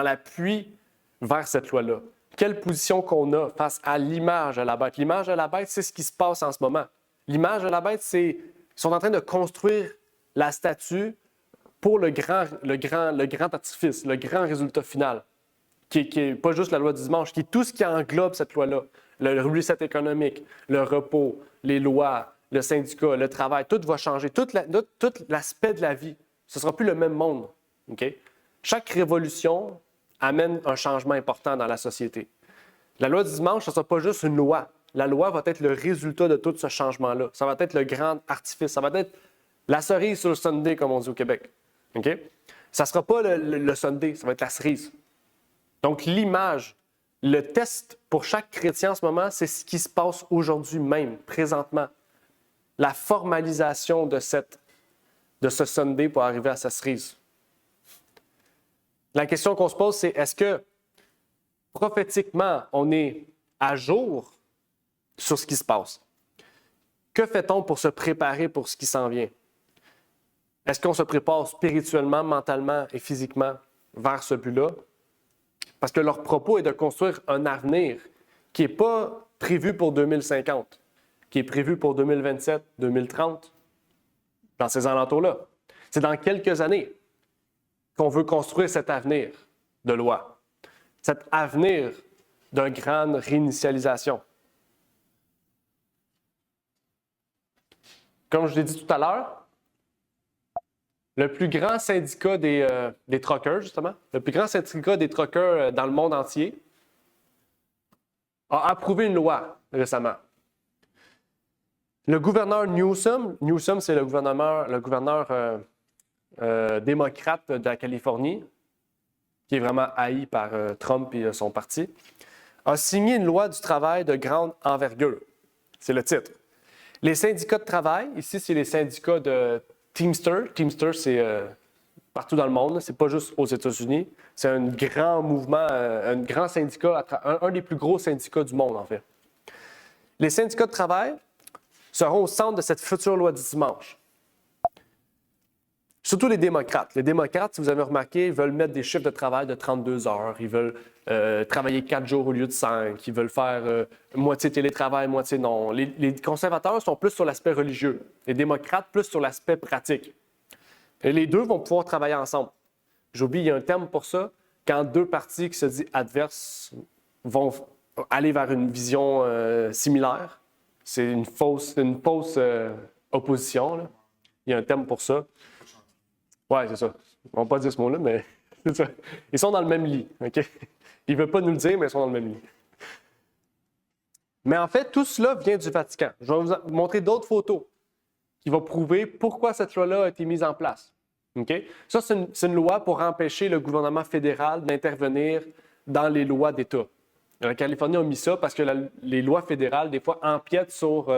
l'appui vers cette loi-là. Quelle position qu'on a face à l'image de la bête. L'image de la bête, c'est ce qui se passe en ce moment. L'image de la bête, c'est ils sont en train de construire la statue pour le grand artifice, le grand résultat final, qui est pas juste la loi du dimanche, qui est tout ce qui englobe cette loi-là. Le reset économique, le repos, les lois, le syndicat, le travail, tout va changer. Tout l'aspect de la vie. Ce ne sera plus le même monde. Okay? Chaque révolution amène un changement important dans la société. La loi du dimanche, ce ne sera pas juste une loi. La loi va être le résultat de tout ce changement-là. Ça va être le grand artifice. Ça va être la cerise sur le sundae, comme on dit au Québec. Okay? Ça ne sera pas le sundae, ça va être la cerise. Donc, l'image, le test pour chaque chrétien en ce moment, c'est ce qui se passe aujourd'hui même, présentement. La formalisation de ce sundae pour arriver à sa cerise. La question qu'on se pose, c'est est-ce que prophétiquement, on est à jour sur ce qui se passe? Que fait-on pour se préparer pour ce qui s'en vient? Est-ce qu'on se prépare spirituellement, mentalement et physiquement vers ce but-là? Parce que leur propos est de construire un avenir qui n'est pas prévu pour 2050, qui est prévu pour 2027, 2030, dans ces alentours-là. C'est dans quelques années qu'on veut construire cet avenir de loi, cet avenir d'une grande réinitialisation. Comme je l'ai dit tout à l'heure, le plus grand syndicat des truckers, justement, le plus grand syndicat des truckers dans le monde entier, a approuvé une loi récemment. Le gouverneur Newsom, c'est le gouverneur démocrate de la Californie, qui est vraiment haï par Trump et son parti, a signé une loi du travail de grande envergure. C'est le titre. Les syndicats de travail, ici, c'est les syndicats de Teamster. Teamster, c'est partout dans le monde, c'est pas juste aux États-Unis. C'est un grand mouvement, un grand syndicat, un des plus gros syndicats du monde, en fait. Les syndicats de travail seront au centre de cette future loi du dimanche. Surtout les démocrates. Les démocrates, si vous avez remarqué, ils veulent mettre des chiffres de travail de 32 heures. Ils veulent travailler 4 jours au lieu de 5. Ils veulent faire moitié télétravail, moitié non. Les conservateurs sont plus sur l'aspect religieux. Les démocrates, plus sur l'aspect pratique. Et les deux vont pouvoir travailler ensemble. J'oublie, il y a un terme pour ça. Quand deux partis qui se disent adverses vont aller vers une vision similaire, c'est une fausse opposition. Là. Il y a un terme pour ça. Oui, c'est ça. On ne va pas dire ce mot-là, mais c'est ça. Ils sont dans le même lit. Okay? Ils ne veulent pas nous le dire, mais ils sont dans le même lit. Mais en fait, tout cela vient du Vatican. Je vais vous montrer d'autres photos qui vont prouver pourquoi cette loi-là a été mise en place. Okay? Ça, c'est une loi pour empêcher le gouvernement fédéral d'intervenir dans les lois d'État. La Californie a mis ça parce que les lois fédérales, des fois, empiètent sur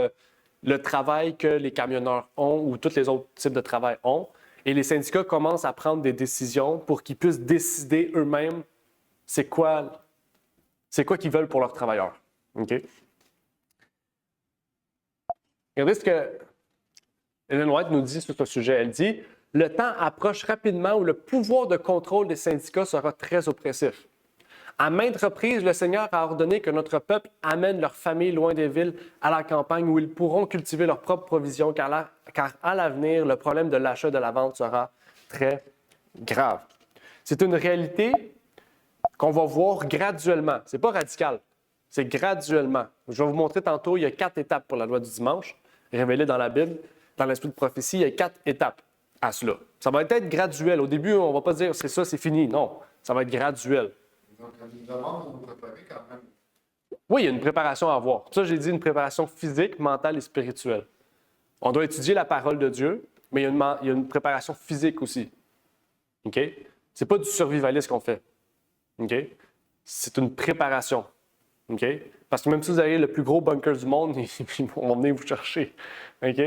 le travail que les camionneurs ont ou tous les autres types de travail ont. Et les syndicats commencent à prendre des décisions pour qu'ils puissent décider eux-mêmes c'est quoi qu'ils veulent pour leurs travailleurs. Okay? Regardez ce que Ellen White nous dit sur ce sujet. Elle dit « Le temps approche rapidement où le pouvoir de contrôle des syndicats sera très oppressif. À maintes reprises, le Seigneur a ordonné que notre peuple amène leurs familles loin des villes, à la campagne, où ils pourront cultiver leurs propres provisions, car à l'avenir, le problème de l'achat et de la vente sera très grave. » C'est une réalité qu'on va voir graduellement. Ce n'est pas radical, c'est graduellement. Je vais vous montrer tantôt, il y a 4 étapes pour la loi du dimanche, révélée dans la Bible. Dans l'esprit de prophétie, il y a 4 étapes à cela. Ça va être graduel. Au début, on ne va pas dire c'est ça, c'est fini. Non, ça va être graduel. Donc, elle nous demande de nous préparer quand même. Oui, il y a une préparation à avoir. Ça, j'ai dit une préparation physique, mentale et spirituelle. On doit étudier la parole de Dieu, mais il y a une préparation physique aussi. OK? C'est pas du survivalisme qu'on fait. OK? C'est une préparation. OK? Parce que même si vous avez le plus gros bunker du monde, ils vont venir vous chercher. OK?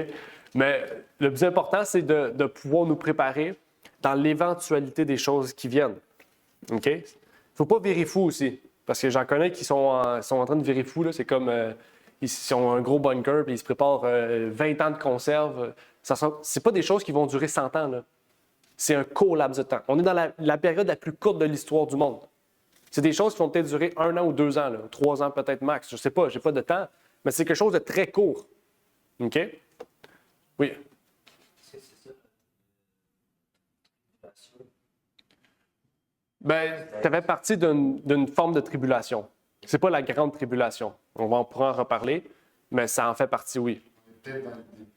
Mais le plus important, c'est de pouvoir nous préparer dans l'éventualité des choses qui viennent. OK? Il ne faut pas virer fou aussi. Parce que j'en connais qui sont en train de virer fou. Là. C'est comme ils ont un gros bunker et ils se préparent 20 ans de conserve. C'est pas des choses qui vont durer 100 ans. Là. C'est un court laps de temps. On est dans la période la plus courte de l'histoire du monde. C'est des choses qui vont peut-être durer 1 an ou 2 ans, là, 3 ans peut-être max. Je ne sais pas, je n'ai pas de temps, mais c'est quelque chose de très court. OK? Oui. C'est ça. Ben, ça fait partie d'une forme de tribulation. C'est pas la grande tribulation. On pourra en reparler, mais ça en fait partie, oui. Peut-être dans l'idée.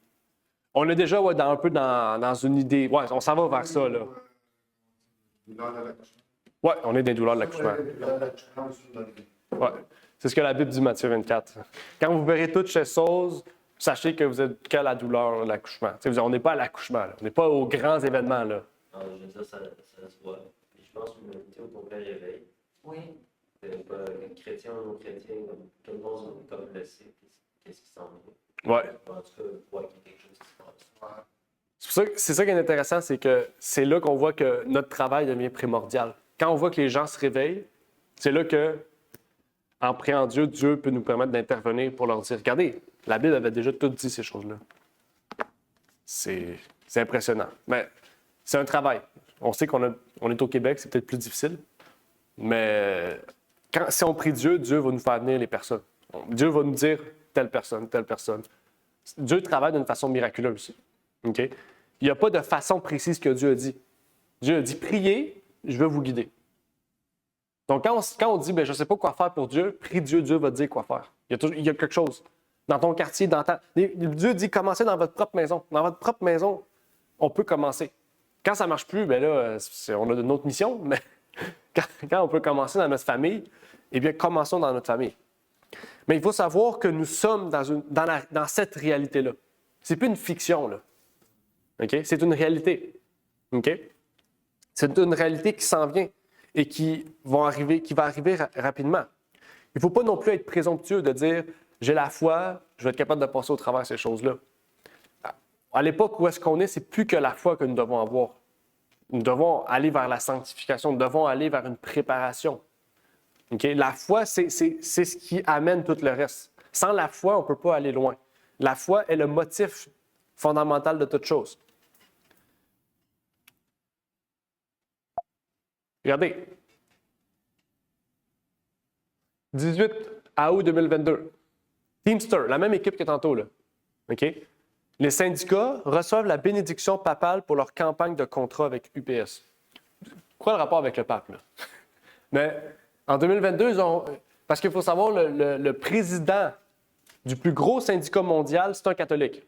On est déjà un peu dans une idée. Ouais, on s'en va vers ça, là. Douleur de l'accouchement. Ouais, on est des douleurs de l'accouchement. Douleur de l'accouchement aussi dans l'idée. Ouais. C'est ce que la Bible dit, Matthieu 24. Quand vous verrez toutes ces choses, sachez que vous êtes qu'à la douleur de l'accouchement. On n'est pas à l'accouchement, là. On n'est pas aux grands événements, là. Non, je veux dire, ça se voit. Puis je pense que l'humanité au complet réveille. Oui. Chrétien ou non chrétien, tout le monde comme le sait, qu'est-ce qui s'en vient. Ouais. En tout cas, je vois qu'il y a quelque chose qui se passe. C'est ça qui est intéressant, c'est que c'est là qu'on voit que notre travail devient primordial. Quand on voit que les gens se réveillent, c'est là que, en priant Dieu, Dieu peut nous permettre d'intervenir pour leur dire, regardez, la Bible avait déjà tout dit ces choses-là. C'est impressionnant. Mais c'est un travail. On sait qu'on est au Québec, c'est peut-être plus difficile, mais si on prie Dieu, Dieu va nous faire venir les personnes. Dieu va nous dire telle personne, telle personne. Dieu travaille d'une façon miraculeuse. OK? Il n'y a pas de façon précise que Dieu a dit. Dieu a dit, priez, je vais vous guider. Donc, quand on dit, je ne sais pas quoi faire pour Dieu, prie Dieu, Dieu va te dire quoi faire. Il y a quelque chose. Dans ton quartier, Dieu dit, commencez dans votre propre maison. Dans votre propre maison, on peut commencer. Quand ça ne marche plus, là, on a une autre mission, mais quand on peut commencer dans notre famille, eh bien, commençons dans notre famille. Mais il faut savoir que nous sommes dans cette réalité-là. Ce n'est plus une fiction, là. Okay? C'est une réalité. Okay? C'est une réalité qui s'en vient et qui va arriver rapidement. Il ne faut pas non plus être présomptueux de dire « j'ai la foi, je vais être capable de passer au travers de ces choses-là ». À l'époque où est-ce qu'on est, c'est plus que la foi que nous devons avoir. Nous devons aller vers la sanctification, nous devons aller vers une préparation. Okay? La foi, c'est ce qui amène tout le reste. Sans la foi, on ne peut pas aller loin. La foi est le motif fondamental de toute chose. Regardez. 18 août 2022. Teamster, la même équipe que tantôt, là. OK? Les syndicats reçoivent la bénédiction papale pour leur campagne de contrat avec UPS. Quoi le rapport avec le pape, là? Mais en 2022, parce qu'il faut savoir, le président du plus gros syndicat mondial, c'est un catholique.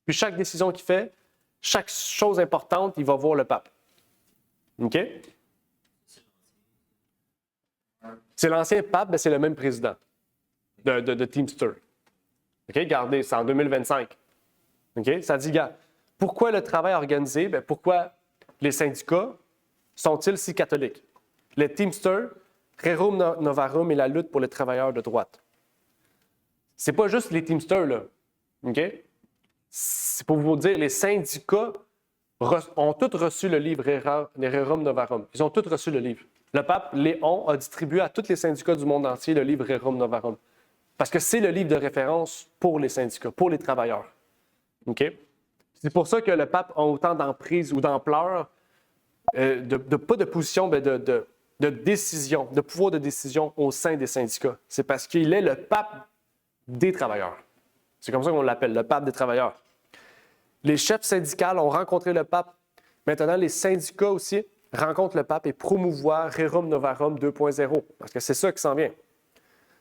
Puis chaque décision qu'il fait, chaque chose importante, il va voir le pape. OK? C'est l'ancien pape, mais c'est le même président de Teamster. OK? Regardez, c'est en 2025. OK? Ça dit, gars, pourquoi le travail organisé? Bien, pourquoi les syndicats sont-ils si catholiques? Les Teamsters, Rerum Novarum et la lutte pour les travailleurs de droite. C'est pas juste les Teamsters, là. OK? C'est pour vous dire, les syndicats ont tous reçu le livre Rerum Novarum. Ils ont tous reçu le livre. Le pape Léon a distribué à tous les syndicats du monde entier le livre Rerum Novarum. Parce que c'est le livre de référence pour les syndicats, pour les travailleurs. OK? C'est pour ça que le pape a autant d'emprise ou d'ampleur, pas de position, mais de décision, de pouvoir de décision au sein des syndicats. C'est parce qu'il est le pape des travailleurs. C'est comme ça qu'on l'appelle, le pape des travailleurs. Les chefs syndicaux ont rencontré le pape. Maintenant, les syndicats aussi rencontrent le pape et promouvoir Rerum Novarum 2.0, parce que c'est ça qui s'en vient.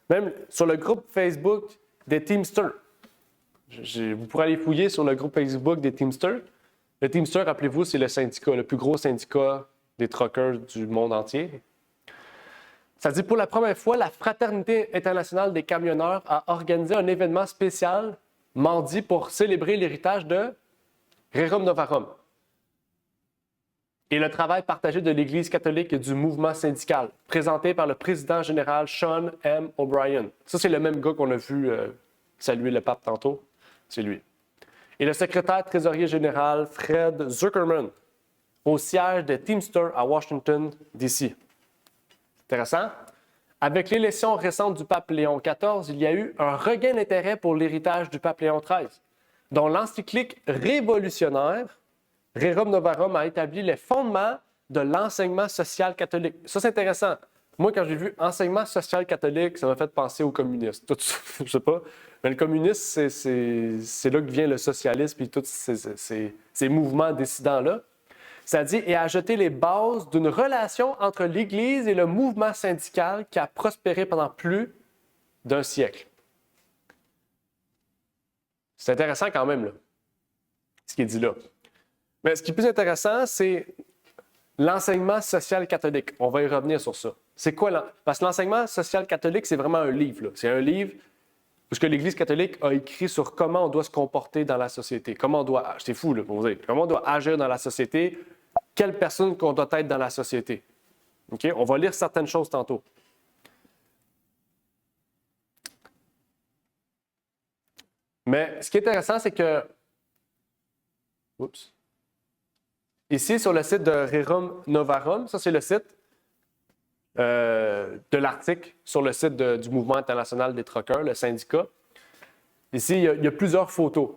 Même sur le groupe Facebook des Teamsters, vous pourrez aller fouiller sur le groupe Facebook des Teamsters. Le Teamster, rappelez-vous, c'est le syndicat, le plus gros syndicat des truckers du monde entier. Ça dit, pour la première fois, la Fraternité internationale des camionneurs a organisé un événement spécial mardi pour célébrer l'héritage de Rerum Novarum et le travail partagé de l'Église catholique et du mouvement syndical, présenté par le président général Sean M. O'Brien. Ça, c'est le même gars qu'on a vu saluer le pape tantôt. C'est lui. Et le secrétaire trésorier général Fred Zuckerman au siège de Teamster à Washington, D.C. Intéressant. Avec l'élection récente du pape Léon XIV, il y a eu un regain d'intérêt pour l'héritage du pape Léon XIII, dont l'encyclique révolutionnaire Rerum Novarum a établi les fondements de l'enseignement social catholique. Ça, c'est intéressant. Moi, quand j'ai vu enseignement social catholique, ça m'a fait penser aux communistes. Je sais pas. Mais le communisme, c'est là que vient le socialisme et tous ces mouvements décidants-là. Ça dit, et a jeté les bases d'une relation entre l'Église et le mouvement syndical qui a prospéré pendant plus d'un siècle. C'est intéressant quand même, là, ce qui est dit là. Mais ce qui est plus intéressant, c'est l'enseignement social catholique. On va y revenir sur ça. C'est quoi? Parce que l'enseignement social catholique, c'est vraiment un livre. Là. C'est un livre où ce que l'Église catholique a écrit sur comment on doit se comporter dans la société. Comment on doit... C'est fou, là, pour vous dire. Comment on doit agir dans la société. Quelle personne qu'on doit être dans la société. Okay? On va lire certaines choses tantôt. Mais ce qui est intéressant, c'est que... Oups. Ici, sur le site de Rerum Novarum, ça c'est le site de l'article sur le site du Mouvement international des truckers, le syndicat. Ici, il y a plusieurs photos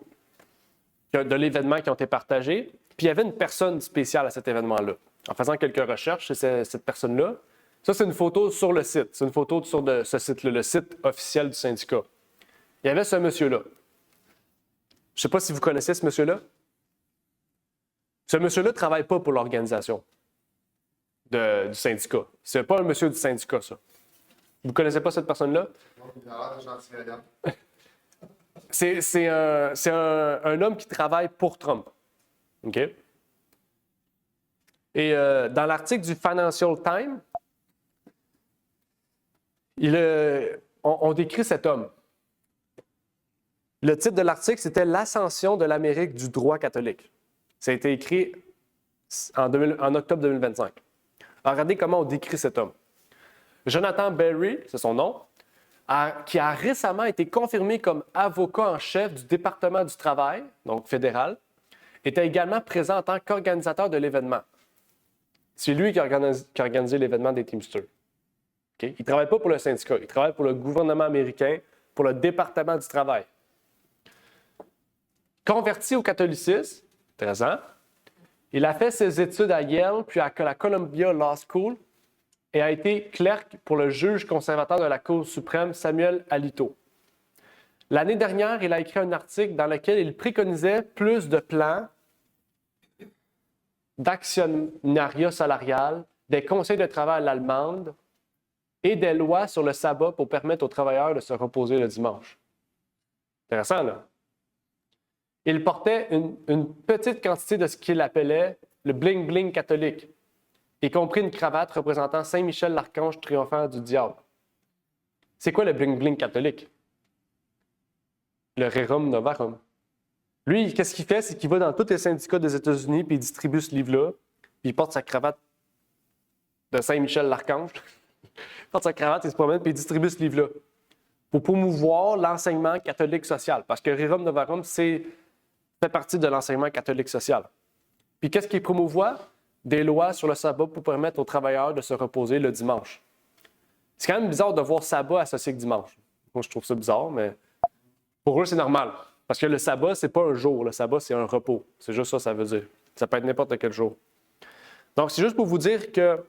de l'événement qui ont été partagées. Puis il y avait une personne spéciale à cet événement-là. En faisant quelques recherches, c'est cette personne-là. Ça, c'est une photo sur le site. C'est une photo sur ce site-là, le site officiel du syndicat. Il y avait ce monsieur-là. Je ne sais pas si vous connaissez ce monsieur-là. Ce monsieur-là ne travaille pas pour l'organisation du syndicat. Ce n'est pas un monsieur du syndicat, ça. Vous ne connaissez pas cette personne-là? C'est un homme qui travaille pour Trump. OK? Et dans l'article du Financial Times, on décrit cet homme. Le titre de l'article, c'était « L'ascension de l'Amérique du droit catholique ». Ça a été écrit en octobre 2025. Alors, regardez comment on décrit cet homme. Jonathan Berry, c'est son nom, qui a récemment été confirmé comme avocat en chef du département du travail, donc fédéral, était également présent en tant qu'organisateur de l'événement. C'est lui qui a organisé l'événement des Teamsters. Okay? Il ne travaille pas pour le syndicat, il travaille pour le gouvernement américain, pour le département du travail. Converti au catholicisme, intéressant, il a fait ses études à Yale puis à la Columbia Law School et a été clerc pour le juge conservateur de la Cour suprême Samuel Alito. L'année dernière, il a écrit un article dans lequel il préconisait plus de plans d'actionnariat salarial, des conseils de travail à l'allemande et des lois sur le sabbat pour permettre aux travailleurs de se reposer le dimanche. Intéressant, là? Il portait une petite quantité de ce qu'il appelait le bling-bling catholique, y compris une cravate représentant Saint-Michel l'archange triomphant du diable. C'est quoi le bling-bling catholique? Le Rerum Novarum. Lui, qu'est-ce qu'il fait? C'est qu'il va dans tous les syndicats des États-Unis puis il distribue ce livre-là, puis il porte sa cravate de Saint-Michel l'archange. Il porte sa cravate, il se promène puis il distribue ce livre-là pour promouvoir l'enseignement catholique social. Parce que Rerum Novarum, fait partie de l'enseignement catholique social. Puis qu'est-ce qu'il promouvoit? Des lois sur le sabbat pour permettre aux travailleurs de se reposer le dimanche. C'est quand même bizarre de voir sabbat associé avec dimanche. Moi, je trouve ça bizarre, mais pour eux, c'est normal. Parce que le sabbat, c'est pas un jour. Le sabbat, c'est un repos. C'est juste ça veut dire. Ça peut être n'importe quel jour. Donc, c'est juste pour vous dire que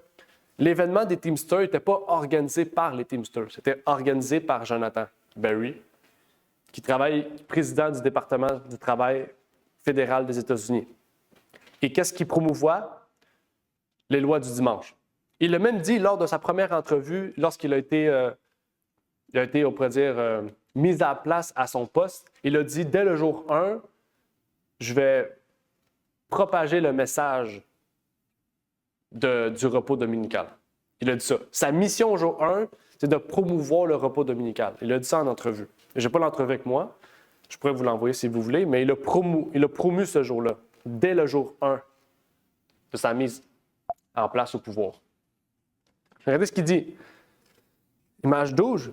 l'événement des Teamsters n'était pas organisé par les Teamsters. C'était organisé par Jonathan Berry, qui travaille président du département du travail fédéral des États-Unis. Et qu'est-ce qu'il promouvoit? Les lois du dimanche. Il l'a même dit lors de sa première entrevue, lorsqu'il a été, on pourrait dire, mis à place à son poste. Il a dit, dès le jour 1, je vais propager le message du repos dominical. Il a dit ça. Sa mission au jour 1, c'est de promouvoir le repos dominical. Il a dit ça en entrevue. Je n'ai pas l'entrevue avec moi, Je pourrais vous l'envoyer si vous voulez, mais il a promu ce jour-là, dès le jour 1 de sa mise en place au pouvoir. Regardez ce qu'il dit. Image 12.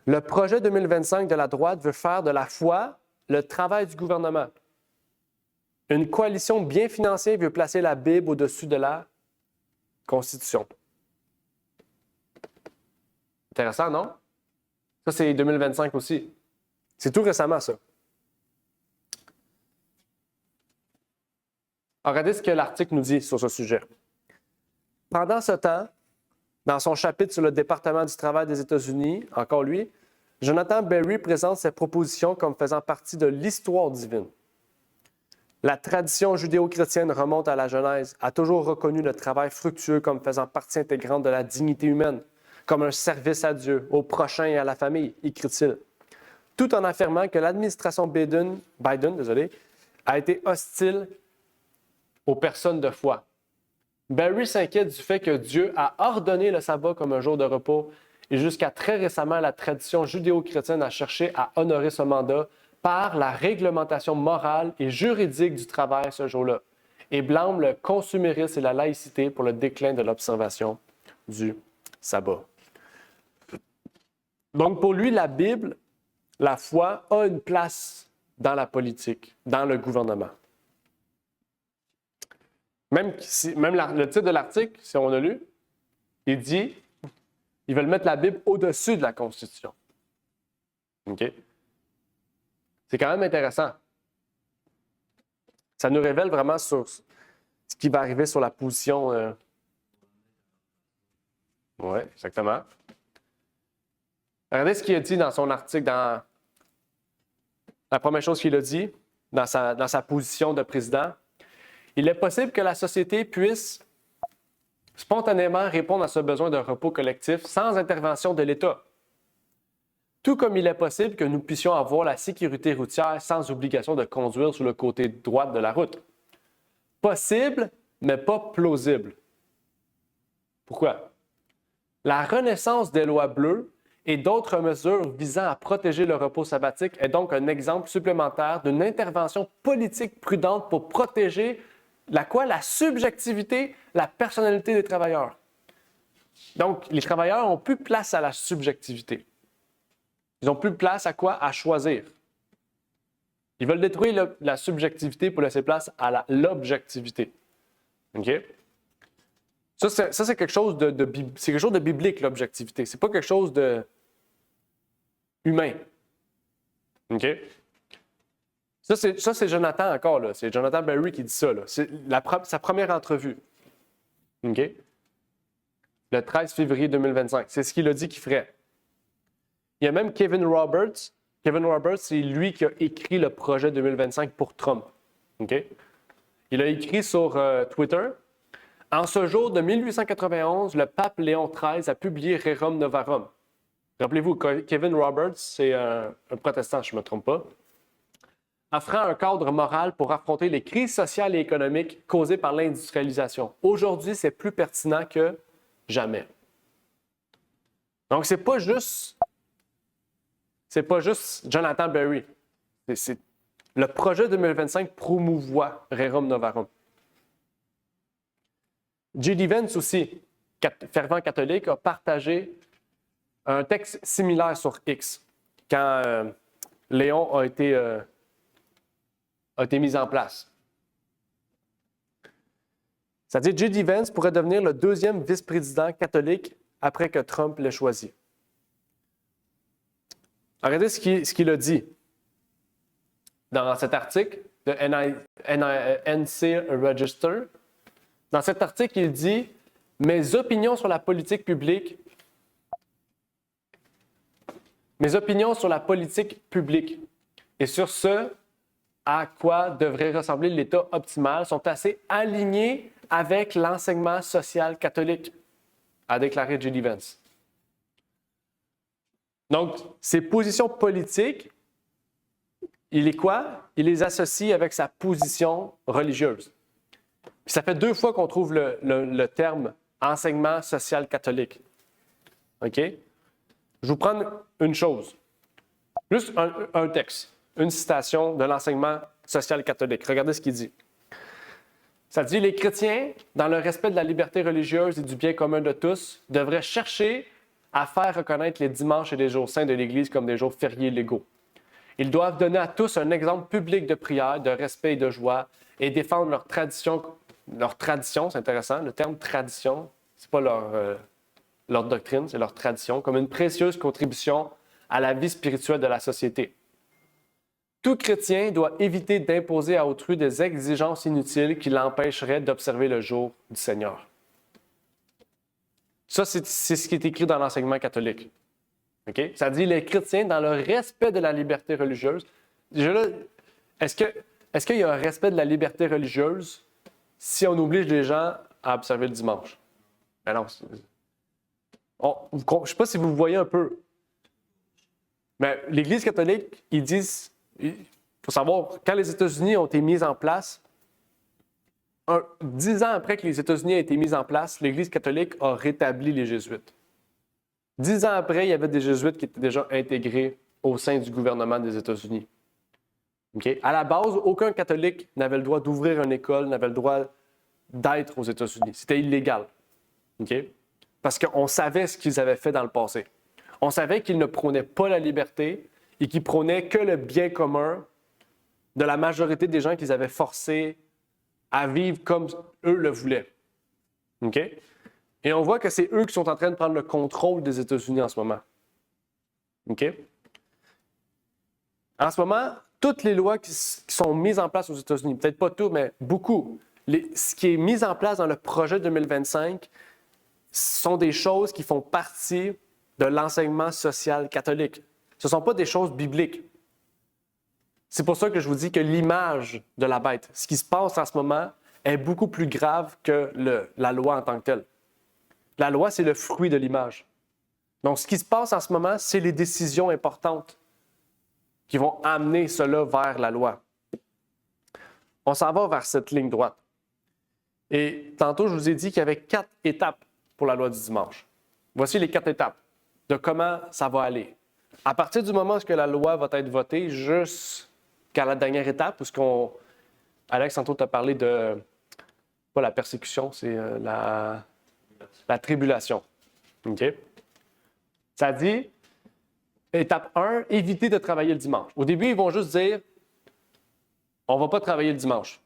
Le projet 2025 de la droite veut faire de la foi le travail du gouvernement. Une coalition bien financée veut placer la Bible au-dessus de la Constitution. Intéressant, non? Ça, c'est 2025 aussi. C'est tout récemment, ça. Alors, regardez ce que l'article nous dit sur ce sujet. Pendant ce temps, dans son chapitre sur le département du travail des États-Unis, encore lui, Jonathan Berry présente ses propositions comme faisant partie de l'histoire divine. La tradition judéo-chrétienne remonte à la Genèse, a toujours reconnu le travail fructueux comme faisant partie intégrante de la dignité humaine, comme un service à Dieu, au prochain et à la famille, écrit-il, tout en affirmant que l'administration Biden a été hostile aux personnes de foi. Berry s'inquiète du fait que Dieu a ordonné le sabbat comme un jour de repos et jusqu'à très récemment, la tradition judéo-chrétienne a cherché à honorer ce mandat par la réglementation morale et juridique du travail ce jour-là et blâme le consumérisme et la laïcité pour le déclin de l'observation du sabbat. Donc pour lui, la Bible, la foi, a une place dans la politique, dans le gouvernement. Même le titre de l'article, si on a lu, il dit ils veulent mettre la Bible au-dessus de la Constitution. OK? C'est quand même intéressant. Ça nous révèle vraiment sur ce qui va arriver sur la position. Oui, exactement. Regardez ce qu'il a dit dans son article, dans la première chose qu'il a dit, dans sa position de président. Il est possible que la société puisse spontanément répondre à ce besoin de repos collectif sans intervention de l'État. Tout comme il est possible que nous puissions avoir la sécurité routière sans obligation de conduire sur le côté droit de la route. Possible, mais pas plausible. Pourquoi? La renaissance des lois bleues et d'autres mesures visant à protéger le repos sabbatique est donc un exemple supplémentaire d'une intervention politique prudente pour protéger la subjectivité, la personnalité des travailleurs. Donc, les travailleurs n'ont plus place à la subjectivité. Ils n'ont plus place à quoi? À choisir. Ils veulent détruire la subjectivité pour laisser place à l'objectivité. OK? Ça, c'est quelque chose c'est quelque chose de biblique, l'objectivité. C'est pas quelque chose de humain. OK? Ça, c'est Jonathan encore, là. C'est Jonathan Berry qui dit ça, là. C'est sa première entrevue. OK? Le 13 février 2025. C'est ce qu'il a dit qu'il ferait. Il y a même Kevin Roberts. Kevin Roberts, c'est lui qui a écrit le projet 2025 pour Trump. OK? Il a écrit sur Twitter. En ce jour de 1891, le pape Léon XIII a publié Rerum Novarum. Rappelez-vous, Kevin Roberts, c'est un protestant, je ne me trompe pas, offrant un cadre moral pour affronter les crises sociales et économiques causées par l'industrialisation. Aujourd'hui, c'est plus pertinent que jamais. Donc, c'est pas juste Jonathan Berry. Le projet 2025 promouvoit Rerum Novarum. J.D. Vance aussi, fervent catholique, a partagé un texte similaire sur X quand Léon a été mis en place. C'est-à-dire J.D. Vance pourrait devenir le deuxième vice-président catholique après que Trump l'ait choisi. Regardez ce qu'il a dit dans cet article de NC Register. Dans cet article, il dit « Mes opinions sur la politique publique et sur ce à quoi devrait ressembler l'État optimal sont assez alignées avec l'enseignement social catholique », a déclaré J.D. Vance. Donc, ses positions politiques, il est quoi? Il les associe avec sa position religieuse. Puis ça fait 2 fois qu'on trouve le terme enseignement social catholique. OK? Je vais vous prendre une chose. Juste un texte. une citation de l'enseignement social catholique. Regardez ce qu'il dit. Ça dit, les chrétiens, dans le respect de la liberté religieuse et du bien commun de tous, devraient chercher à faire reconnaître les dimanches et les jours saints de l'Église comme des jours fériés légaux. Ils doivent donner à tous un exemple public de prière, de respect et de joie et défendre leur tradition, c'est intéressant, le terme tradition, c'est pas leur doctrine, c'est leur tradition, comme une précieuse contribution à la vie spirituelle de la société. Tout chrétien doit éviter d'imposer à autrui des exigences inutiles qui l'empêcheraient d'observer le jour du Seigneur. Ça, c'est ce qui est écrit dans l'enseignement catholique. Okay? Ça dit les chrétiens, dans le respect de la liberté religieuse. Déjà là, est-ce qu'il y a un respect de la liberté religieuse si on oblige les gens à observer le dimanche? Ben non. Je ne sais pas si vous voyez un peu. Mais l'Église catholique, ils disent, il faut savoir, quand les États-Unis ont été mis en place, 10 ans après que les États-Unis aient été mis en place, l'Église catholique a rétabli les Jésuites. 10 ans après, il y avait des Jésuites qui étaient déjà intégrés au sein du gouvernement des États-Unis. Okay? À la base, aucun catholique n'avait le droit d'ouvrir une école, n'avait le droit d'être aux États-Unis. C'était illégal. Okay? Parce qu'on savait ce qu'ils avaient fait dans le passé. On savait qu'ils ne prônaient pas la liberté et qu'ils prônaient que le bien commun de la majorité des gens qu'ils avaient forcés à vivre comme eux le voulaient. Okay? Et on voit que c'est eux qui sont en train de prendre le contrôle des États-Unis en ce moment. Okay? En ce moment, toutes les lois qui sont mises en place aux États-Unis, peut-être pas tout, mais beaucoup, ce qui est mis en place dans le projet 2025 sont des choses qui font partie de l'enseignement social catholique. Ce ne sont pas des choses bibliques. C'est pour ça que je vous dis que l'image de la bête, ce qui se passe en ce moment, est beaucoup plus grave que la loi en tant que telle. La loi, c'est le fruit de l'image. Donc, ce qui se passe en ce moment, c'est les décisions importantes qui vont amener cela vers la loi. On s'en va vers cette ligne droite. Et tantôt, je vous ai dit qu'il y avait 4 étapes pour la loi du dimanche. Voici les 4 étapes de comment ça va aller. À partir du moment où la loi va être votée, jusqu'à la dernière étape, où Alex, tantôt, t'a parlé de, pas la persécution, c'est la tribulation. OK? Ça dit, étape 1, éviter de travailler le dimanche. Au début, ils vont juste dire, on ne va pas travailler le dimanche.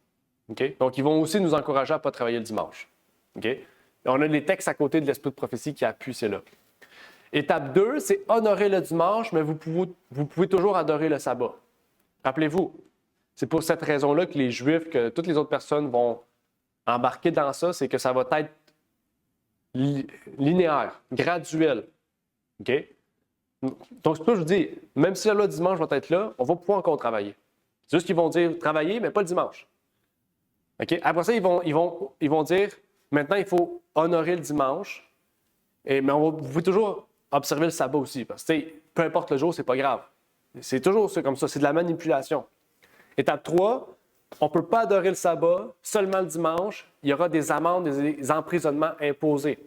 Okay? Donc, ils vont aussi nous encourager à ne pas travailler le dimanche. Okay? On a les textes à côté de l'esprit de prophétie qui appuient cela. Étape 2, c'est honorer le dimanche, mais vous pouvez toujours adorer le sabbat. Rappelez-vous, c'est pour cette raison-là que les Juifs, que toutes les autres personnes vont embarquer dans ça, c'est que ça va être linéaire, graduel. OK? Donc, c'est pour ça que je vous dis, même si la loi du dimanche va être là, on va pouvoir encore travailler. C'est juste qu'ils vont dire travailler, mais pas le dimanche. OK? Après ça, ils vont dire, maintenant, il faut honorer le dimanche, mais vous pouvez toujours observer le sabbat aussi, parce que peu importe le jour, c'est pas grave. C'est toujours comme ça, c'est de la manipulation. Étape 3, on ne peut pas adorer le sabbat seulement le dimanche. Il y aura des amendes, des emprisonnements imposés.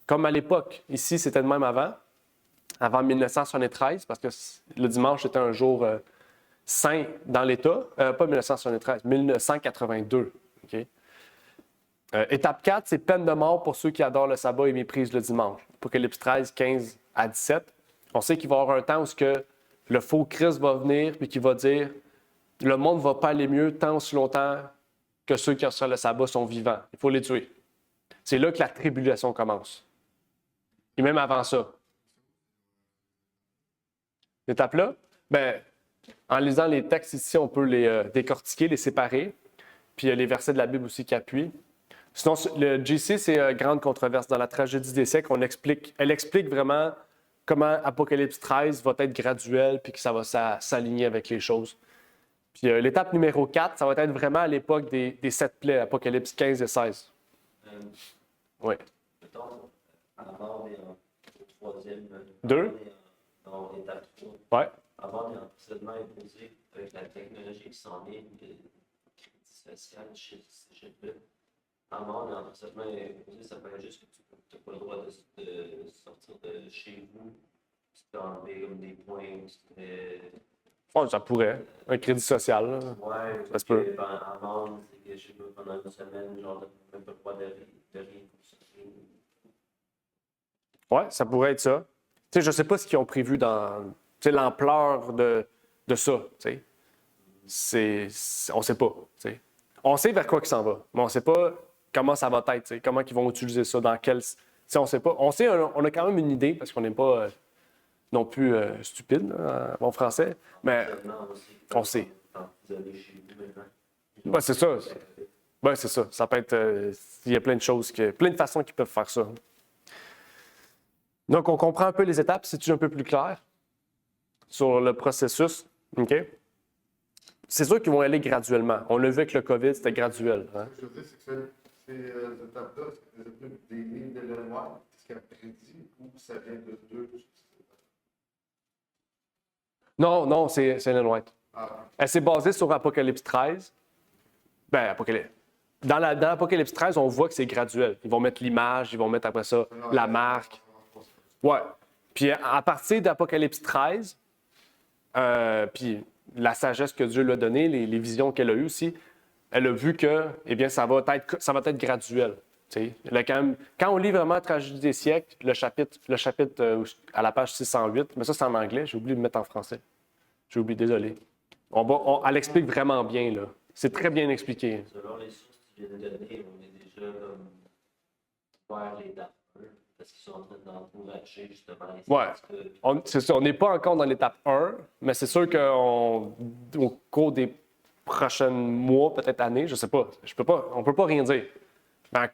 Comme à l'époque. Ici, c'était de même avant 1973, parce que le dimanche était un jour saint dans l'État. Pas 1973, 1982. Okay? Étape 4, c'est peine de mort pour ceux qui adorent le sabbat et méprisent le dimanche. Apocalypse 13, 15 à 17. On sait qu'il va y avoir un temps où le faux Christ va venir et qu'il va dire « Le monde ne va pas aller mieux tant aussi longtemps que ceux qui observent le sabbat sont vivants. Il faut les tuer. » C'est là que la tribulation commence. Et même avant ça. Cette étape-là, en lisant les textes ici, on peut les décortiquer, les séparer. Puis il y a les versets de la Bible aussi qui appuient. Sinon, le GC, c'est grande controverse. Dans la tragédie des siècles, elle explique vraiment comment Apocalypse 13 va être graduel puis que ça va s'aligner avec les choses. Puis l'étape numéro 4, ça va être vraiment à l'époque des 7 plaies, Apocalypse 15 et 16. Oui. Mettons, avant, on est au 3e. 2? Non, étape 3. Oui. Avant, on est en procédement imposé avec la technologie qui s'en vient, le crédit social chez là. Avant, on est en procédement imposé, ça veut dire juste que tu n'as pas le droit de sortir de chez vous. Tu peux enlever comme des points, tu peux Oh, ça pourrait. Un crédit social, là. Ouais, Ça se peut. que, amende, c'est que je sais pas, pendant une semaine, genre, t'as même pas le droit de rien pour ça. Ouais, ça pourrait être ça. Tu sais, je sais pas ce qu'ils ont prévu dans, tu sais, l'ampleur de ça, tu sais. On sait pas, tu sais. On sait vers quoi ils s'en va, mais on sait pas comment ça va être, tu sais, comment ils vont utiliser ça, dans quel... Tu sais, on sait pas. On sait, on a quand même une idée, parce qu'on n'est pas non plus stupide, là, en bon français, mais on sait. Ouais, c'est ça. Ouais, c'est ça. Ça peut être... il y a plein de choses, plein de façons qu'ils peuvent faire ça. Donc, on comprend un peu les étapes. C'est-tu un peu plus clair sur le processus? OK? C'est sûr qu'ils vont aller graduellement. On l'a vu avec le COVID, c'était graduel. Hein? Ce que je veux dire, c'est que ces étapes-là, c'est des lignes de l'Élénoir, est-ce qu'elle prédit ou ça vient de deux? Non, non, c'est Ellen White. Ah, Elle s'est basée sur Apocalypse 13. Ben, Apocalypse. Dans l'Apocalypse 13, on voit que c'est graduel. Ils vont mettre l'image, ils vont mettre après ça la marque. Ouais. Puis à partir d'Apocalypse 13, puis la sagesse que Dieu lui a donnée, les visions qu'elle a eues aussi, elle a vu que, eh bien, ça va être graduel. Tu sais. Là, quand on lit vraiment Tragédie des siècles, le chapitre à la page 608, mais ça c'est en anglais, j'ai oublié de le mettre en français. J'ai oublié, désolé. Elle explique vraiment bien, là. C'est très bien expliqué. Selon les sources que tu viens de donner, on est déjà comme vers l'étape 1, parce qu'ils sont en train d'encourager justement les Ouais. C'est ça, on n'est pas encore dans l'étape 1, mais c'est sûr qu'au cours des prochains mois, peut-être années, je sais pas, on peut pas rien dire. Mais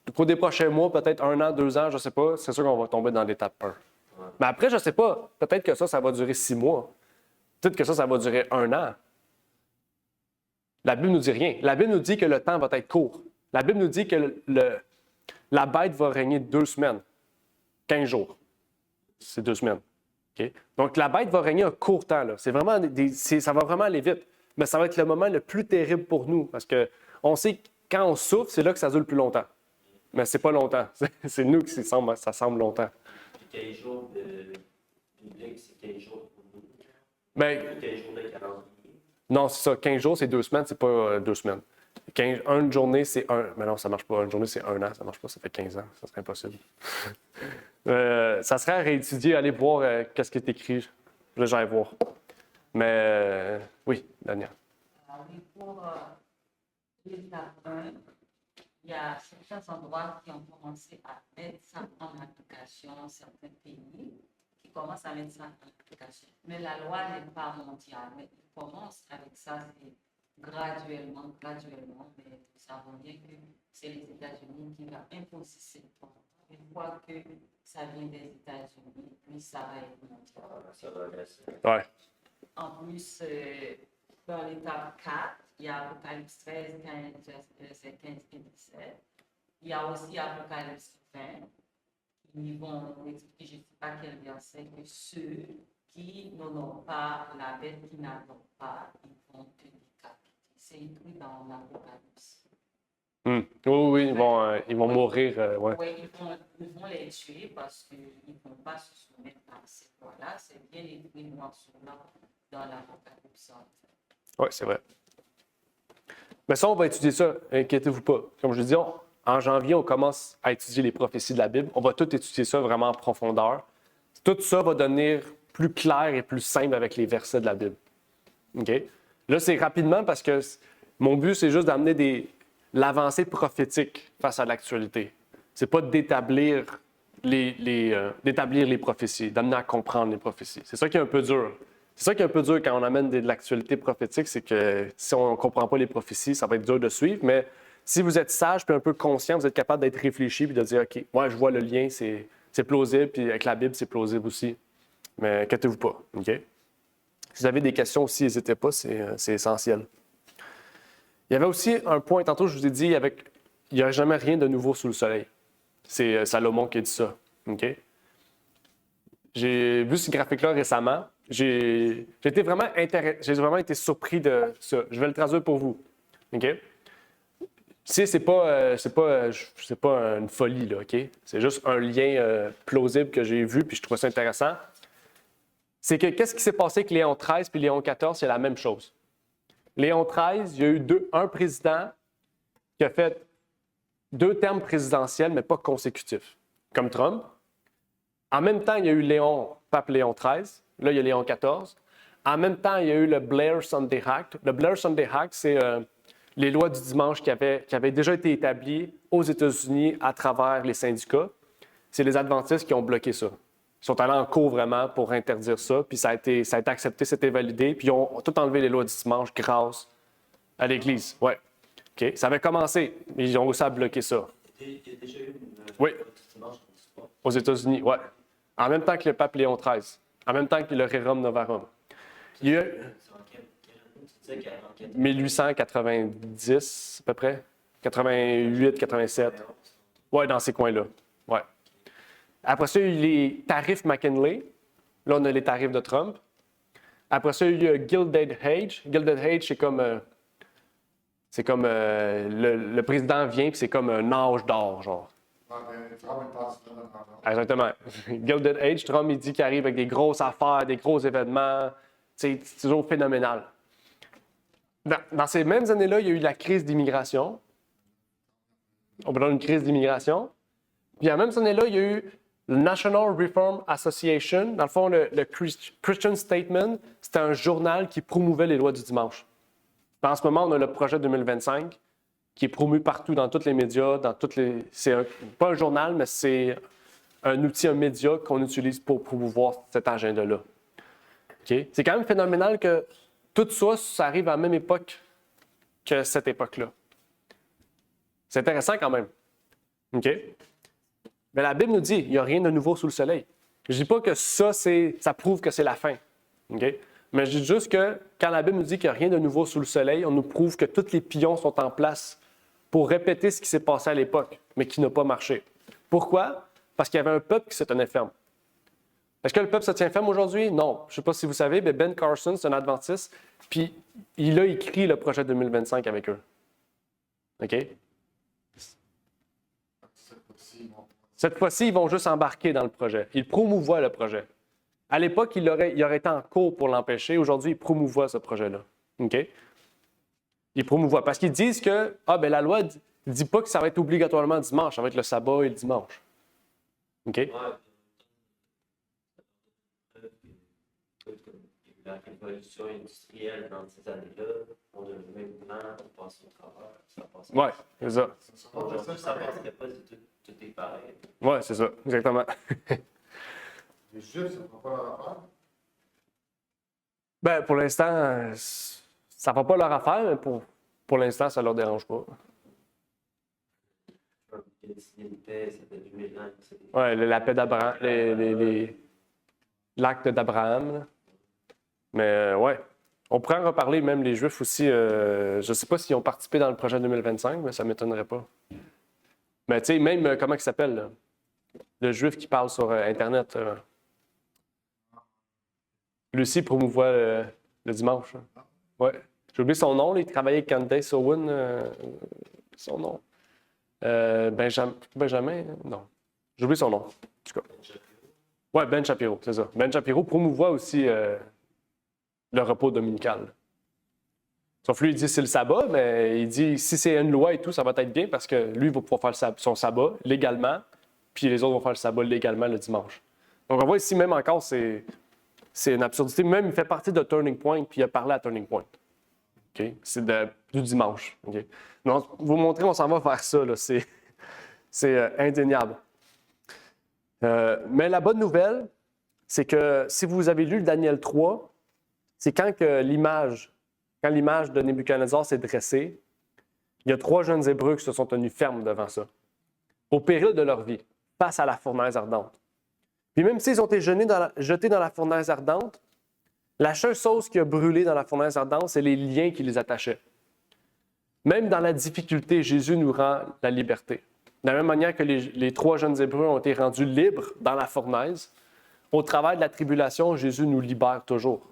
au cours des prochains mois, peut-être 1 an, 2 ans, je sais pas, c'est sûr qu'on va tomber dans l'étape 1. Ouais. Mais après, je sais pas, peut-être que ça va durer 6 mois. Peut-être que ça va durer 1 an. La Bible nous dit rien. La Bible nous dit que le temps va être court. La Bible nous dit que la bête va régner 2 semaines. 15 jours. C'est 2 semaines. Okay? Donc, la bête va régner un court temps. Là. Ça va vraiment aller vite. Mais ça va être le moment le plus terrible pour nous. Parce qu'on sait que quand on souffre, c'est là que ça dure le plus longtemps. Mais c'est pas longtemps. C'est nous qui ça semble longtemps. Puis 15 jours de biblique, c'est 15 jours pour nous. Ben, 15 jours de calendrier. Non, c'est ça. 15 jours, c'est 2 semaines, c'est pas 2 semaines. Une journée, c'est mais non, ça marche pas. Une journée, c'est 1 an. Ça marche pas, ça fait 15 ans. Ça serait impossible. Ça serait à réétudier, aller voir qu'est-ce qui est écrit. Là, j'allais voir. Mais oui, Daniel. Oui, pour l'étape 1, il y a certains endroits qui ont commencé à mettre ça en application, certains pays qui commencent à mettre ça en application. Mais la loi n'est pas mondiale. Mais ils commencent avec ça graduellement, mais nous savons bien que c'est les États-Unis qui vont imposer cette loi. Une fois que ça vient des États-Unis, puis ça va être mondial. Ça va rester. Ouais. En plus, dans l'étape 4, il y a Apocalypse 13, 15 et 17. Il y a aussi Apocalypse 20. Ils vont nous expliquer, je ne sais pas quel verset, que ceux qui n'honorent pas la bête, qui n'adorent pas, ils vont te décapiter. C'est écrit dans l'Apocalypse. Oui, ils vont mourir. Ouais. Oui, ils vont les tuer parce qu'ils ne vont pas se soumettre à ces lois-là. C'est bien écrit noir sur blanc dans l'Apocalypse. Oui, c'est vrai. Mais ça, on va étudier ça. Inquiétez-vous pas. Comme je dis, en janvier, on commence à étudier les prophéties de la Bible. On va tout étudier ça vraiment en profondeur. Tout ça va devenir plus clair et plus simple avec les versets de la Bible. OK? Là, c'est rapidement parce que mon but, c'est juste d'amener l'avancée prophétique face à l'actualité. C'est pas d'établir les prophéties, d'amener à comprendre les prophéties. C'est ça qui est un peu dur. C'est ça qui est un peu dur quand on amène de l'actualité prophétique, c'est que si on ne comprend pas les prophéties, ça va être dur de suivre, mais si vous êtes sage puis un peu conscient, vous êtes capable d'être réfléchi puis de dire, OK, moi, je vois le lien, c'est plausible, puis avec la Bible, c'est plausible aussi. Mais inquiétez-vous pas, OK? Si vous avez des questions aussi, n'hésitez pas, c'est essentiel. Il y avait aussi un point, tantôt, je vous ai dit, il n'y a jamais rien de nouveau sous le soleil. C'est Salomon qui a dit ça, OK? J'ai vu ce graphique-là récemment. J'ai vraiment été surpris de ça. Je vais le traduire pour vous, OK? C'est pas une folie, là, OK? C'est juste un lien plausible que j'ai vu, puis je trouve ça intéressant. c'est que qu'est-ce qui s'est passé avec Léon XIII puis Léon XIV, c'est la même chose. Léon XIII, il y a eu un président qui a fait 2 termes présidentiels, mais pas consécutifs, comme Trump. En même temps, il y a eu pape Léon XIII. Là, il y a Léon XIV. En même temps, il y a eu le Blair Sunday Act. Le Blair Sunday Act, c'est les lois du dimanche qui avaient déjà été établies aux États-Unis à travers les syndicats. C'est les adventistes qui ont bloqué ça. Ils sont allés en cours vraiment pour interdire ça, puis ça a été accepté, c'était validé, puis ils ont tout enlevé les lois du dimanche grâce à l'Église. Ouais. OK. Ça avait commencé, mais ils ont réussi à bloquer ça. Il y a déjà eu une Oui. loi du dimanche dans l'histoire. Aux États-Unis, oui. En même temps que le pape Léon XIII. En même temps que le Rerum Novarum. Il y a C'est en quelle année? Tu disais qu'en quelle année? 1890, à peu près. 88, 87. Oui, dans ces coins-là. Ouais. Après ça, il y a eu les tarifs McKinley. Là, on a les tarifs de Trump. Après ça, il y a Gilded Age. Gilded Age, c'est comme le président vient, puis c'est comme un âge d'or, genre. Exactement. Gilded Age, Trump, il dit qu'il arrive avec des grosses affaires, des gros événements. C'est toujours phénoménal. Dans ces mêmes années-là, il y a eu la crise d'immigration. On parle d'une crise d'immigration. Puis en même année-là, il y a eu le National Reform Association. Dans le fond, le Christian Statement, c'était un journal qui promouvait les lois du dimanche. En ce moment, on a le projet 2025 qui est promu partout dans tous les médias, c'est pas un journal, mais c'est un outil, un média qu'on utilise pour promouvoir cet agenda-là. Okay? C'est quand même phénoménal que tout ça, ça arrive à la même époque que cette époque-là. C'est intéressant quand même. OK? Mais la Bible nous dit, il n'y a rien de nouveau sous le soleil. Je ne dis pas que ça prouve que c'est la fin. OK? Mais je dis juste que quand la Bible nous dit qu'il n'y a rien de nouveau sous le soleil, on nous prouve que tous les pions sont en place pour répéter ce qui s'est passé à l'époque, mais qui n'a pas marché. Pourquoi? Parce qu'il y avait un peuple qui se tenait ferme. Est-ce que le peuple se tient ferme aujourd'hui? Non. Je ne sais pas si vous savez, mais Ben Carson, c'est un adventiste, puis il a écrit le projet 2025 avec eux. OK? Cette fois-ci, ils vont juste embarquer dans le projet. Ils promouvoient le projet. À l'époque, il aurait été en cours pour l'empêcher. Aujourd'hui, ils promouvoient ce projet-là. OK? Ils promouvoient. Parce qu'ils disent que la loi ne dit pas que ça va être obligatoirement dimanche, ça va être le sabbat et le dimanche. OK? Ouais. La révolution industrielle dans ces années-là, on a le même plan, on passe au travers, ça passe. Oui, c'est ça. Aujourd'hui, ça ne passerait pas si tout est pareil. Oui, c'est ça, exactement. Les Juifs, ça ne fera pas leur affaire. Ben, pour l'instant, ça ne va pas leur affaire, mais pour l'instant, ça ne leur dérange pas. Il y a signé une paix, ça fait 2000 ans. Oui, la paix d'Abraham, l'acte d'Abraham. Là. Mais ouais, on pourrait en reparler, même les Juifs aussi. Je ne sais pas s'ils ont participé dans le projet 2025, mais ça ne m'étonnerait pas. Mais tu sais, même, comment il s'appelle, là? Le Juif qui parle sur Internet. Lui aussi promouvoit le dimanche. Ouais. J'ai oublié son nom, là, il travaillait avec Candace Owen. Son nom. Benjamin? Non. J'ai oublié son nom, en tout cas. Ouais, Ben Shapiro, c'est ça. Ben Shapiro promouvoit aussi le repos dominical. Sauf lui, il dit c'est le sabbat, mais il dit si c'est une loi et tout, ça va être bien parce que lui, il va pouvoir faire son sabbat légalement, puis les autres vont faire le sabbat légalement le dimanche. Donc on voit ici, même encore, c'est une absurdité. Même, il fait partie de Turning Point, puis il a parlé à Turning Point. Okay? C'est du dimanche. Okay? Donc, vous montrer, on s'en va vers ça. Là. C'est indéniable. Mais la bonne nouvelle, c'est que si vous avez lu Daniel 3, c'est quand l'image de Nebuchadnezzar s'est dressée, il y a 3 jeunes Hébreux qui se sont tenus fermes devant ça, au péril de leur vie, face à la fournaise ardente. Puis même s'ils ont été jetés dans la fournaise ardente, la seule chose qui a brûlé dans la fournaise ardente, c'est les liens qui les attachaient. Même dans la difficulté, Jésus nous rend la liberté. De la même manière que les 3 jeunes Hébreux ont été rendus libres dans la fournaise, au travers de la tribulation, Jésus nous libère toujours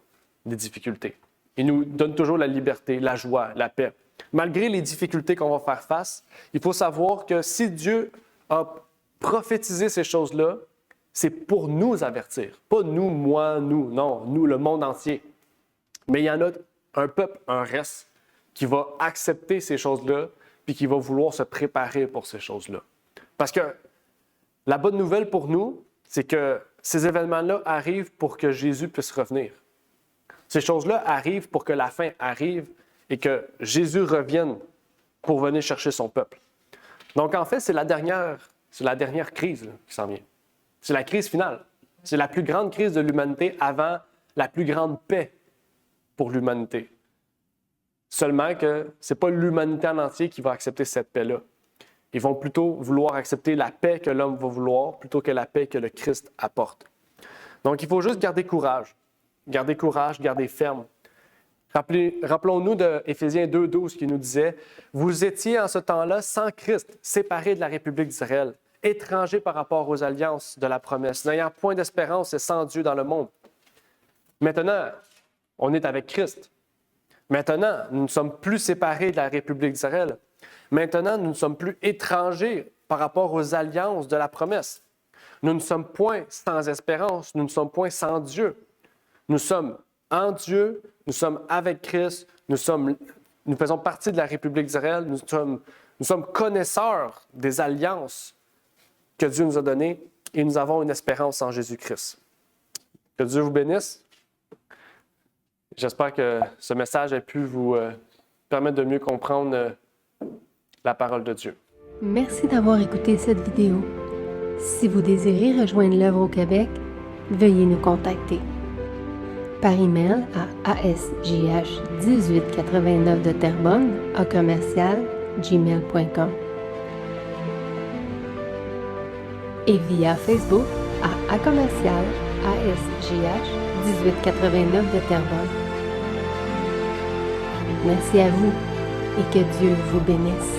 des difficultés. Il nous donne toujours la liberté, la joie, la paix. Malgré les difficultés qu'on va faire face, il faut savoir que si Dieu a prophétisé ces choses-là, c'est pour nous avertir. Pas nous, moi, nous, non, nous, le monde entier. Mais il y en a un peuple, un reste, qui va accepter ces choses-là, puis qui va vouloir se préparer pour ces choses-là. Parce que la bonne nouvelle pour nous, c'est que ces événements-là arrivent pour que Jésus puisse revenir. Ces choses-là arrivent pour que la fin arrive et que Jésus revienne pour venir chercher son peuple. Donc, en fait, c'est la dernière crise là, qui s'en vient. C'est la crise finale. C'est la plus grande crise de l'humanité avant la plus grande paix pour l'humanité. Seulement que ce n'est pas l'humanité en entier qui va accepter cette paix-là. Ils vont plutôt vouloir accepter la paix que l'homme va vouloir plutôt que la paix que le Christ apporte. Donc, il faut juste garder courage. Garder courage, garder ferme. Rappelons-nous de Éphésiens 2,12 qui nous disait « Vous étiez en ce temps-là sans Christ, séparés de la République d'Israël, étrangers par rapport aux alliances de la promesse, n'ayant point d'espérance et sans Dieu dans le monde. » Maintenant, on est avec Christ. Maintenant, nous ne sommes plus séparés de la République d'Israël. Maintenant, nous ne sommes plus étrangers par rapport aux alliances de la promesse. Nous ne sommes point sans espérance, nous ne sommes point sans Dieu. Nous sommes en Dieu, nous sommes avec Christ, nous faisons partie de la République d'Israël, nous sommes connaisseurs des alliances que Dieu nous a données et nous avons une espérance en Jésus-Christ. Que Dieu vous bénisse. J'espère que ce message a pu vous permettre de mieux comprendre la parole de Dieu. Merci d'avoir écouté cette vidéo. Si vous désirez rejoindre l'œuvre au Québec, veuillez nous contacter par email à asjh1889 de Terrebonne @gmail.com et via Facebook à @asjh1889 de Terrebonne. Merci à vous et que Dieu vous bénisse.